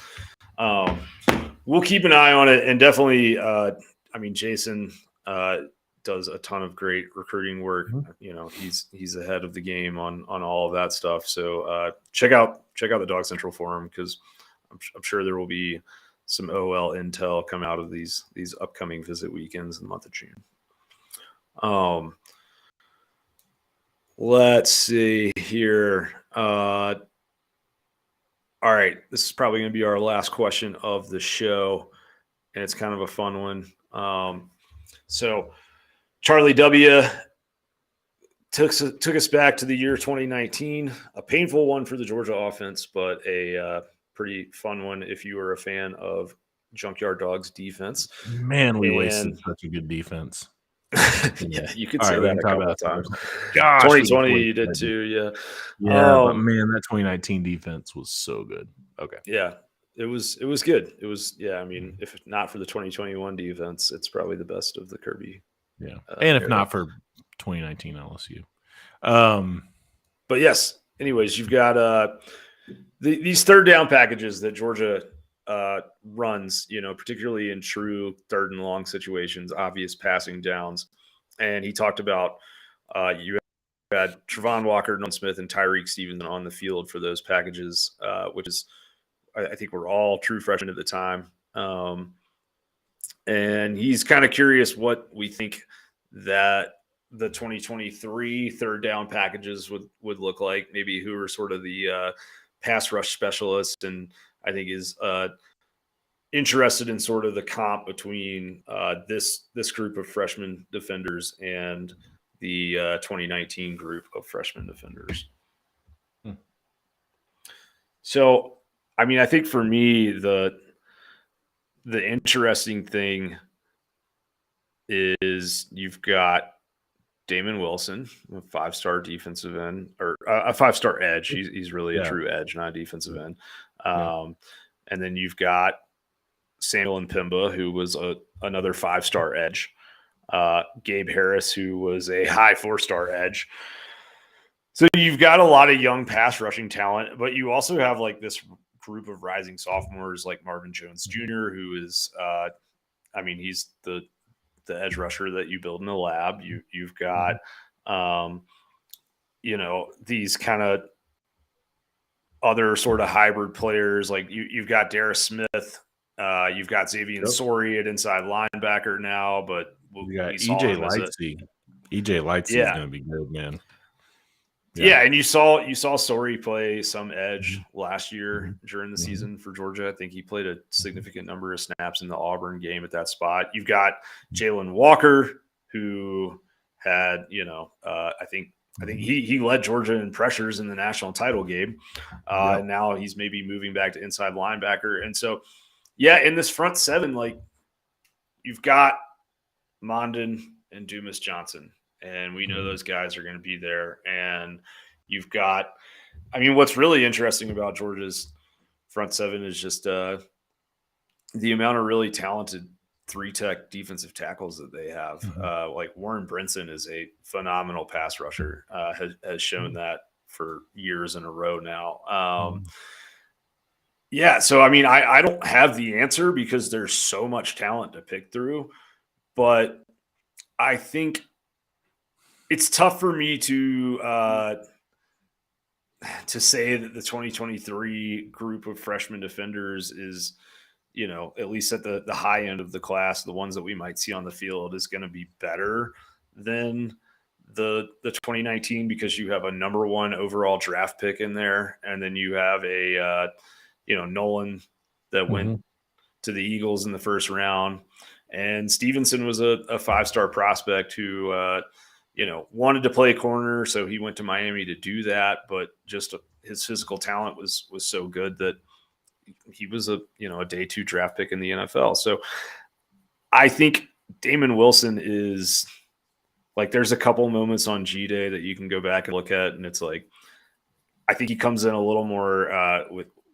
we'll keep an eye on it. And definitely, Jason does a ton of great recruiting work. He's ahead of the game on all of that stuff. So check out the DawgsCentral forum because I'm sure there will be some OL intel come out of these upcoming visit weekends in the month of June. Let's see here. All right, this is probably going to be our last question of the show, and it's kind of a fun one. So Charlie W. took us back to the year 2019, a painful one for the Georgia offense, but a pretty fun one if you were a fan of Junkyard Dog's defense. Man, we wasted And such a good defense. yeah, you could All say right, we that can a talk couple about of that some other times. time. Gosh, we 2020 wasted you did that too, yeah. Yeah, but man, that 2019 defense was so good. Okay. Yeah, it was good. It was, yeah, I mean, if not for the 2021 defense, it's probably the best of the Kirby Yeah. And if era. not for 2019 LSU. But yes, anyways, you've got these third down packages that Georgia runs, particularly in true third and long situations, obvious passing downs. And he talked about you had Trevon Walker, Nolan Smith, and Tyreek Stevenson on the field for those packages, which is, I think, we're all true freshmen at the time. And he's kind of curious what we think that the 2023 third down packages would look like. Maybe who are sort of the pass rush specialists, and I think is interested in sort of the comp between this group of freshman defenders and the 2019 group of freshman defenders. So, I mean, I think for me, the interesting thing is you've got Damon Wilson, a 5-star defensive end, or a 5-star edge. He's really a true edge, not a defensive end. And then you've got Samuel Mpemba, who was another 5-star edge. Gabe Harris, who was a high 4-star edge. So you've got a lot of young pass rushing talent, but you also have like this group of rising sophomores like Marvin Jones Jr., who is, he's the edge rusher that you build in the lab. You've got, these kind of other sort of hybrid players. Like you've got Darius Smith, you've got Xavier Sori at inside linebacker now, but we got EJ Lightsey. EJ Lightsey is going to be good, man. Yeah, and you saw Sori play some edge last year during the season for Georgia. I think he played a significant number of snaps in the Auburn game at that spot. You've got Jalen Walker, who had, I think he led Georgia in pressures in the national title game. And now he's maybe moving back to inside linebacker. And so, yeah, in this front seven, like you've got Mondon and Dumas Johnson. And we know those guys are going to be there. And you've got, what's really interesting about Georgia's front seven is just the amount of really talented 3-tech defensive tackles that they have. Like Warren Brinson is a phenomenal pass rusher, has shown that for years in a row now. Yeah, so, I don't have the answer because there's so much talent to pick through. But I think it's tough for me to say that the 2023 group of freshman defenders is, at least at the high end of the class, the ones that we might see on the field is going to be better than the 2019 because you have a number 1 overall draft pick in there, and then you have a Nolan that went to the Eagles in the first round, and Stevenson was a 5-star prospect who wanted to play corner, so he went to Miami to do that. But just his physical talent was so good that he was a day 2 draft pick in the NFL. So I think Damon Wilson is like, there's a couple moments on G Day that you can go back and look at, and it's like, I think he comes in a little more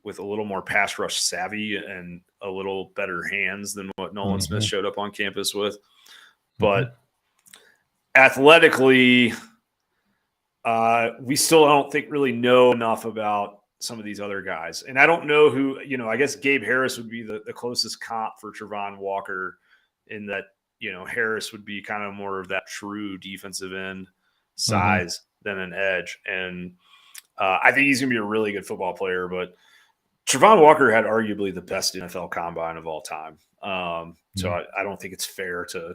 with a little more pass rush savvy and a little better hands than what Nolan Smith showed up on campus with. But athletically, we still don't really know enough about some of these other guys. And I don't know who, I guess Gabe Harris would be the closest comp for Trevon Walker, in that, Harris would be kind of more of that true defensive end size than an edge. And I think he's going to be a really good football player, but Trevon Walker had arguably the best NFL combine of all time. So I don't think it's fair to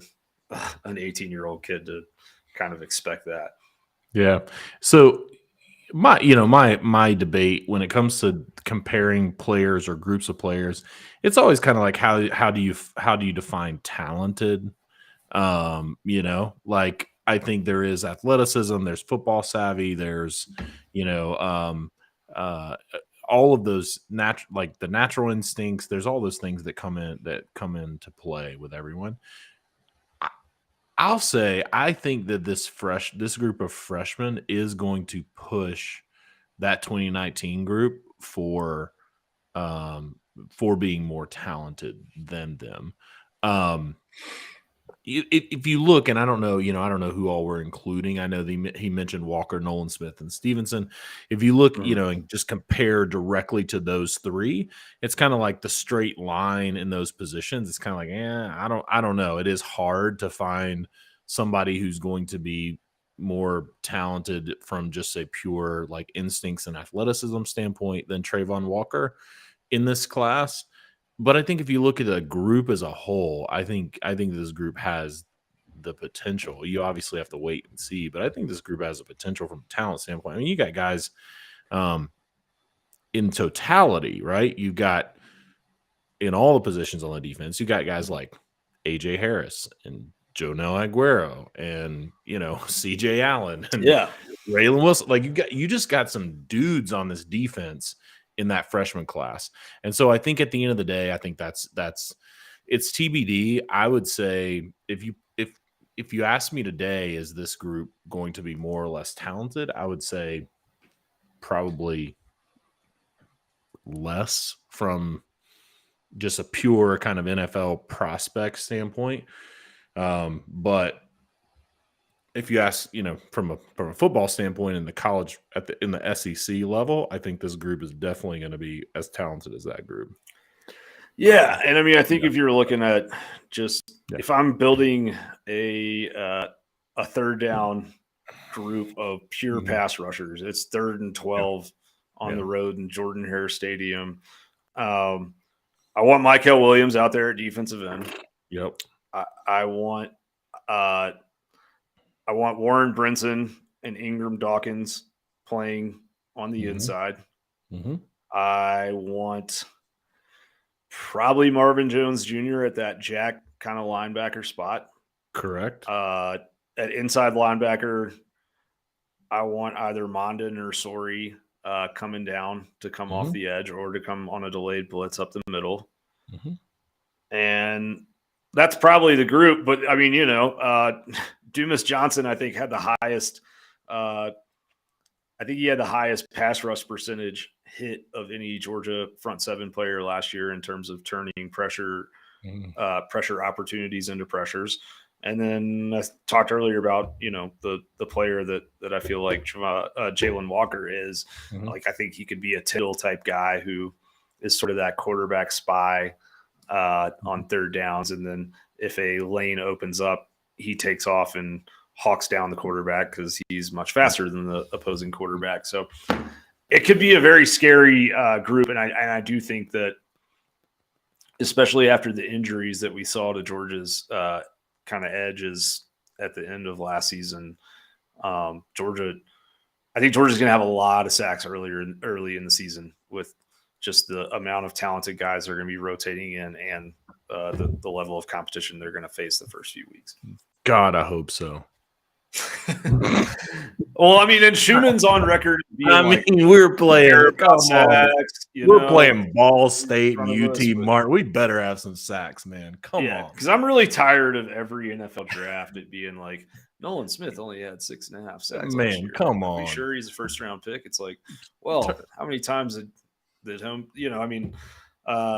an 18-year-old kid to kind of expect that. Yeah. So my debate when it comes to comparing players or groups of players, it's always kind of like how do you define talented? Like I think there is athleticism, there's football savvy, there's all of those like the natural instincts. There's all those things that come into play with everyone. I'll say I think that this group of freshmen is going to push that 2019 group for being more talented than them. If you look, and I don't know who all we're including. I know he mentioned Walker, Nolan Smith, and Stevenson. If you look, and just compare directly to those three, it's kind of like the straight line in those positions. It's kind of like, I don't know. It is hard to find somebody who's going to be more talented from just a pure like instincts and athleticism standpoint than Trayvon Walker in this class. But I think if you look at the group as a whole, I think this group has the potential. You obviously have to wait and see, but I think this group has the potential from a talent standpoint. I mean, you got guys in totality, right? You've got in all the positions on the defense, you got guys like AJ Harris and Jonell Aguero and CJ Allen and Raylan Wilson. Like you just got some dudes on this defense in that freshman class. And so I think at the end of the day, I think that's it's TBD. I would say if you ask me today, is this group going to be more or less talented? I would say probably less from just a pure kind of NFL prospect standpoint. But if you ask, from a football standpoint in the college in the SEC level, I think this group is definitely going to be as talented as that group. Yeah, and I mean, I think if you're looking at if I'm building a third down group of pure pass rushers, it's 3rd and 12 on the road in Jordan-Hare Stadium. I want Michael Williams out there at defensive end. Yep. I want Warren Brinson and Ingram Dawkins playing on the inside. Mm-hmm. I want probably Marvin Jones Jr. at that jack kind of linebacker spot. Correct. At inside linebacker, I want either Mondin or Sori coming down to come off the edge or to come on a delayed blitz up the middle. Mm-hmm. And that's probably the group. But, I mean, Dumas Johnson, I think, had the highest pass rush percentage hit of any Georgia front seven player last year in terms of turning pressure opportunities into pressures. And then I talked earlier about, the player that I feel like Jalen Walker is. Like, I think he could be a Tittle type guy who is sort of that quarterback spy on third downs. And then if a lane opens up, he takes off and hawks down the quarterback because he's much faster than the opposing quarterback. So it could be a very scary group. And I do think that, especially after the injuries that we saw to Georgia's kind of edges at the end of last season, I think Georgia's going to have a lot of sacks early in the season with just the amount of talented guys they're going to be rotating in and the level of competition they're going to face the first few weeks. God, I hope so. Well, I mean, and Schumann's on record. We're playing. We're playing Ball State and UT Martin. We better have some sacks, man. Come on. Because I'm really tired of every NFL draft it being like Nolan Smith only had 6.5 sacks. Man, come on. Are you sure he's a first round pick? It's like, well, how many times did home? We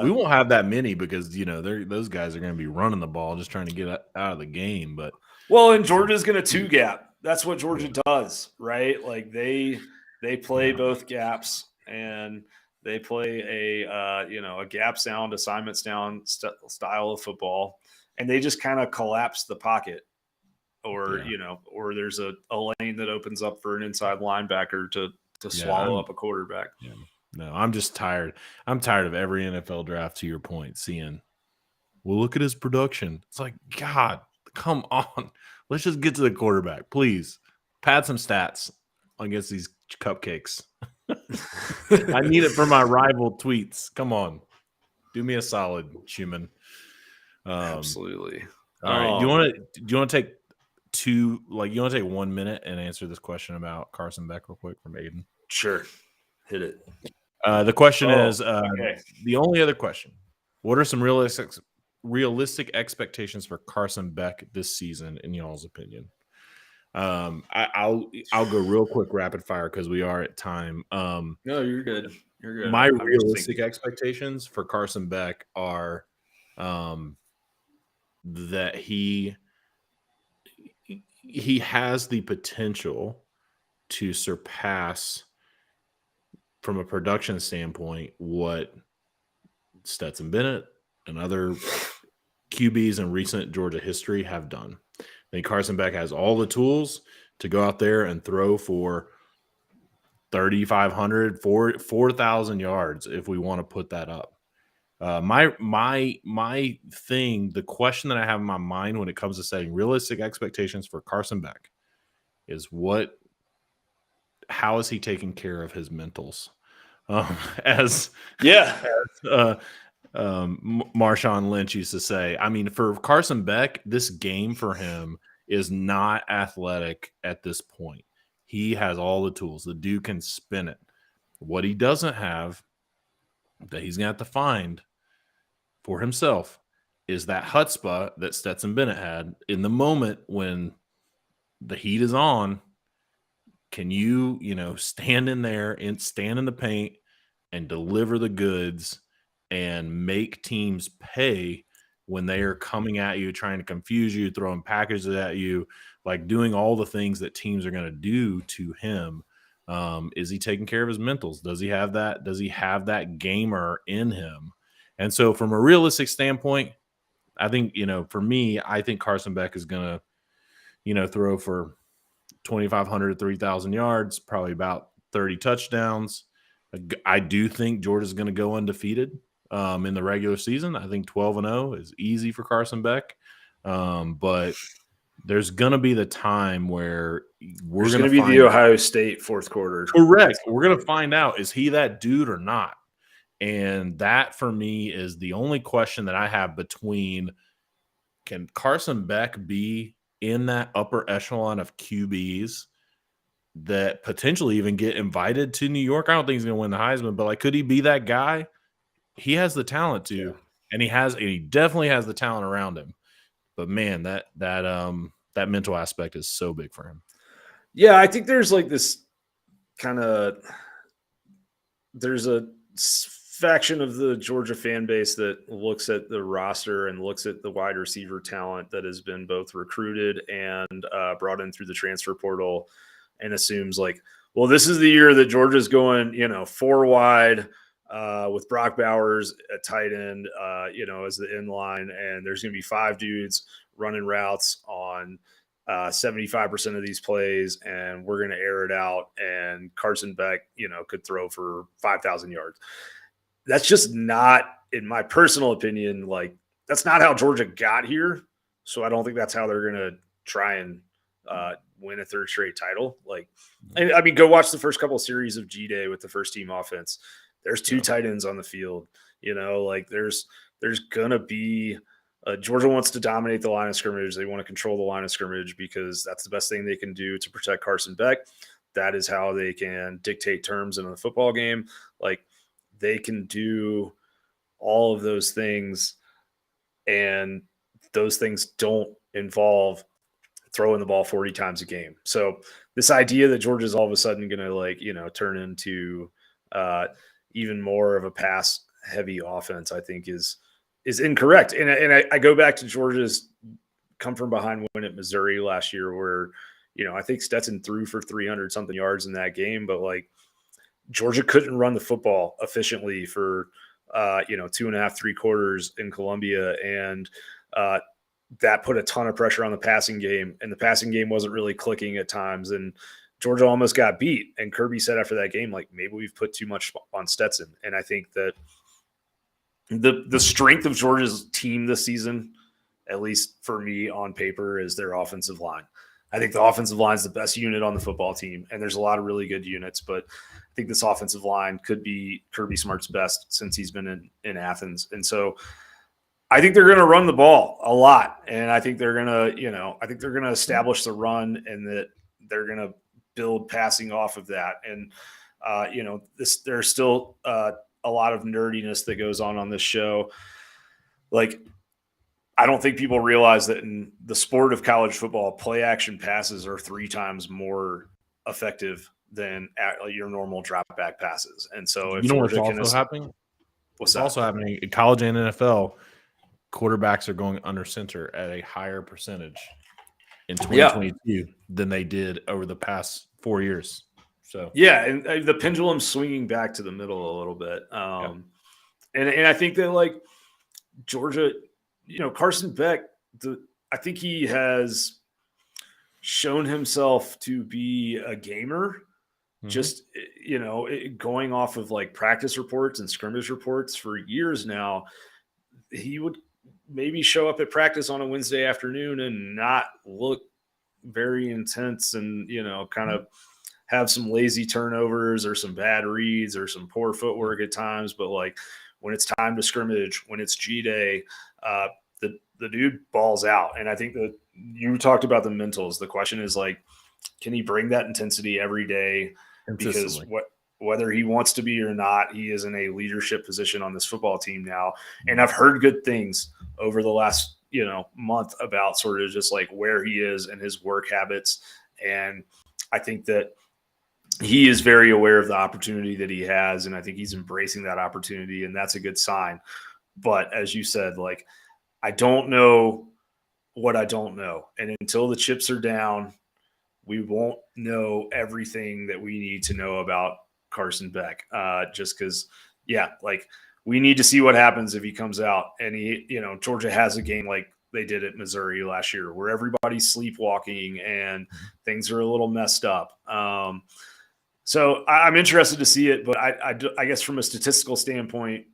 won't have that many because those guys are going to be running the ball, just trying to get out of the game. But and Georgia's going to two gap. That's what Georgia does, right? Like they play both gaps and they play a gap sound, assignment sound style of football, and they just kind of collapse the pocket, or there's a lane that opens up for an inside linebacker to swallow up a quarterback. Yeah. No, I'm just tired. I'm tired of every NFL draft, to your point, seeing, well, look at his production. It's like, God, come on. Let's just get to the quarterback, please. Pad some stats against these cupcakes. I need it for my rival tweets. Come on. Do me a solid, Schumann. Absolutely. All right. Do you want to take 1 minute and answer this question about Carson Beck real quick from Aiden? Sure. Hit it. The question is okay. the only other question: what are some realistic expectations for Carson Beck this season, in y'all's opinion? I'll go real quick, rapid fire, because we are at time. No, you're good. You're good. My I'm just realistic thinking. expectations for Carson Beck are that he has the potential to surpass, from a production standpoint, what Stetson Bennett and other QBs in recent Georgia history have done. I think Carson Beck has all the tools to go out there and throw for 3,500, 4,000 yards if we want to put that up. My thing, the question that I have in my mind when it comes to setting realistic expectations for Carson Beck is how is he taking care of his mentals? As Marshawn Lynch used to say, I mean, for Carson Beck, this game for him is not athletic at this point. He has all the tools. The dude can spin it. What he doesn't have, that he's going to have to find for himself, is that chutzpah that Stetson Bennett had in the moment when the heat is on. Can you, stand in there and stand in the paint and deliver the goods and make teams pay when they are coming at you, trying to confuse you, throwing packages at you, like doing all the things that teams are going to do to him? Is he taking care of his mentals? Does he have that? Does he have that gamer in him? And so from a realistic standpoint, I think, for me, I think Carson Beck is going to, throw for 2,500 to 3,000 yards, probably about 30 touchdowns. I do think Georgia's going to go undefeated in the regular season. I think 12-0 is easy for Carson Beck. But there's going to be the time where we're going to be the Ohio State fourth quarter. Correct. We're going to find out, is he that dude or not? And that, for me, is the only question that I have between, can Carson Beck be in that upper echelon of QBs that potentially even get invited to New York? I don't think he's going to win the Heisman, but could he be that guy? He has the talent to, and he definitely has the talent around him. But man, that mental aspect is so big for him. Yeah, I think there's this kind of, there's a faction of the Georgia fan base that looks at the roster and looks at the wide receiver talent that has been both recruited and brought in through the transfer portal, and assumes well, this is the year that Georgia's going, 4 wide with Brock Bowers at tight end, as the inline, and there's going to be 5 dudes running routes on 75% of these plays, and we're going to air it out, and Carson Beck, could throw for 5,000 yards. That's just not, in my personal opinion, that's not how Georgia got here. So I don't think that's how they're going to try and win a third straight title. I mean, go watch the first couple of series of G-Day with the first team offense. There's 2 tight ends on the field. There's going to be Georgia wants to dominate the line of scrimmage. They want to control the line of scrimmage because that's the best thing they can do to protect Carson Beck. That is how they can dictate terms in a football game. They can do all of those things, and those things don't involve throwing the ball 40 times a game. So this idea that Georgia's all of a sudden going to turn into even more of a pass heavy offense, I think is incorrect. And I go back to Georgia's come from behind win at Missouri last year, where, I think Stetson threw for 300 something yards in that game, but Georgia couldn't run the football efficiently for, 2.5, 3 quarters in Columbia. And that put a ton of pressure on the passing game, and the passing game wasn't really clicking at times. And Georgia almost got beat. And Kirby said after that game, maybe we've put too much on Stetson. And I think that the strength of Georgia's team this season, at least for me on paper, is their offensive line. I think the offensive line is the best unit on the football team, and there's a lot of really good units, but I think this offensive line could be Kirby Smart's best since he's been in Athens. And so I think they're going to run the ball a lot, and I think they're going to establish the run, and that they're going to build passing off of that. And there's still a lot of nerdiness that goes on this show. Like, I don't think people realize that in the sport of college football, play action passes are 3 times more effective than your normal drop back passes. And so if You know what's Georgia can, also happening? what's It's that? also happening in college and NFL. Quarterbacks are going under center at a higher percentage in 2022 than they did over the past 4 years. So yeah, and the pendulum's swinging back to the middle a little bit. And I think that, like, Georgia, Carson Beck, I think he has shown himself to be a gamer. Just, going off of like practice reports and scrimmage reports for years now, he would maybe show up at practice on a Wednesday afternoon and not look very intense and, kind of have some lazy turnovers or some bad reads or some poor footwork at times. But like, when it's time to scrimmage, when it's G Day, the dude balls out. And I think that you talked about the mentals. The question is, like, can he bring that intensity every day? Because whether he wants to be or not, he is in a leadership position on this football team now. And I've heard good things over the last, month about sort of just like where he is and his work habits. And I think that he is very aware of the opportunity that he has. And I think he's embracing that opportunity, and that's a good sign. But as you said, like, I don't know what I don't know. And until the chips are down, we won't know everything that we need to know about Carson Beck. Just because, like, we need to see what happens if he comes out and Georgia has a game like they did at Missouri last year where everybody's sleepwalking and things are a little messed up. So I'm interested to see it, but I guess from a statistical standpoint,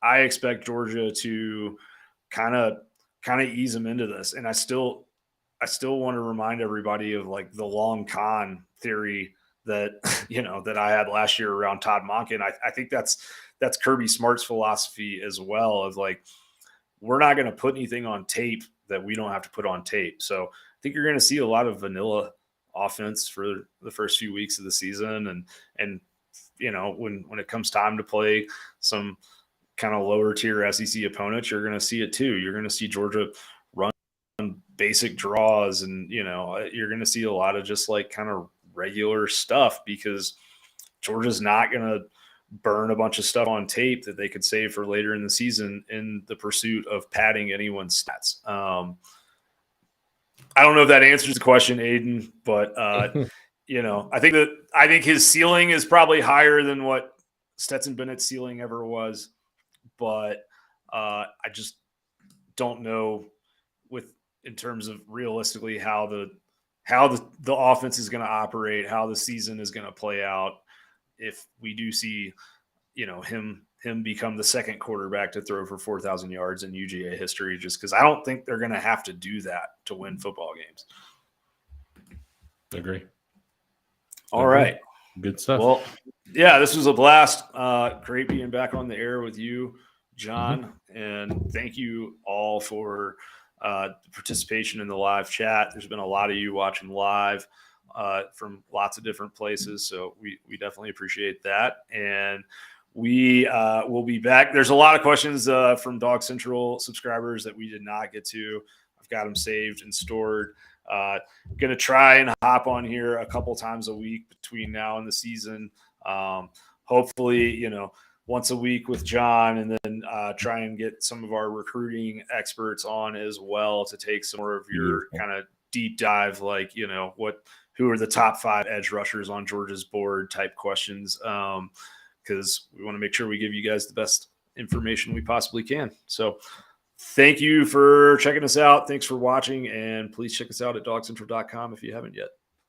I expect Georgia to kind of ease them into this. And I still want to remind everybody of like the long con theory that, that I had last year around Todd Monken. I think that's Kirby Smart's philosophy as well, of like, we're not going to put anything on tape that we don't have to put on tape. So I think you're going to see a lot of vanilla offense for the first few weeks of the season. And when it comes time to play some kind of lower tier SEC opponents, you're going to see it too. You're going to see Georgia run basic draws, and you're going to see a lot of just like kind of regular stuff, because Georgia's not going to burn a bunch of stuff on tape that they could save for later in the season in the pursuit of padding anyone's stats. I don't know if that answers the question, Aiden, but I think his ceiling is probably higher than what Stetson Bennett's ceiling ever was, but I just don't know in terms of realistically how the offense is going to operate, how the season is going to play out, if we do see, him become the second quarterback to throw for 4,000 yards in UGA history, just because I don't think they're going to have to do that to win football games. Agree. All right. Good stuff. Well, yeah, this was a blast. Great being back on the air with you, John. And thank you all for the participation in the live chat. There's been a lot of you watching live from lots of different places. So we definitely appreciate that. And we will be back. There's a lot of questions from DawgsCentral subscribers that we did not get to. I've got them saved and stored. Going to try and hop on here a couple times a week between now and the season. Hopefully, once a week with John, and then try and get some of our recruiting experts on as well to take some more of your kind of deep dive, like, who are the top 5 edge rushers on Georgia's board type questions. Because we want to make sure we give you guys the best information we possibly can. So thank you for checking us out. Thanks for watching, and please check us out at DawgsCentral.com if you haven't yet.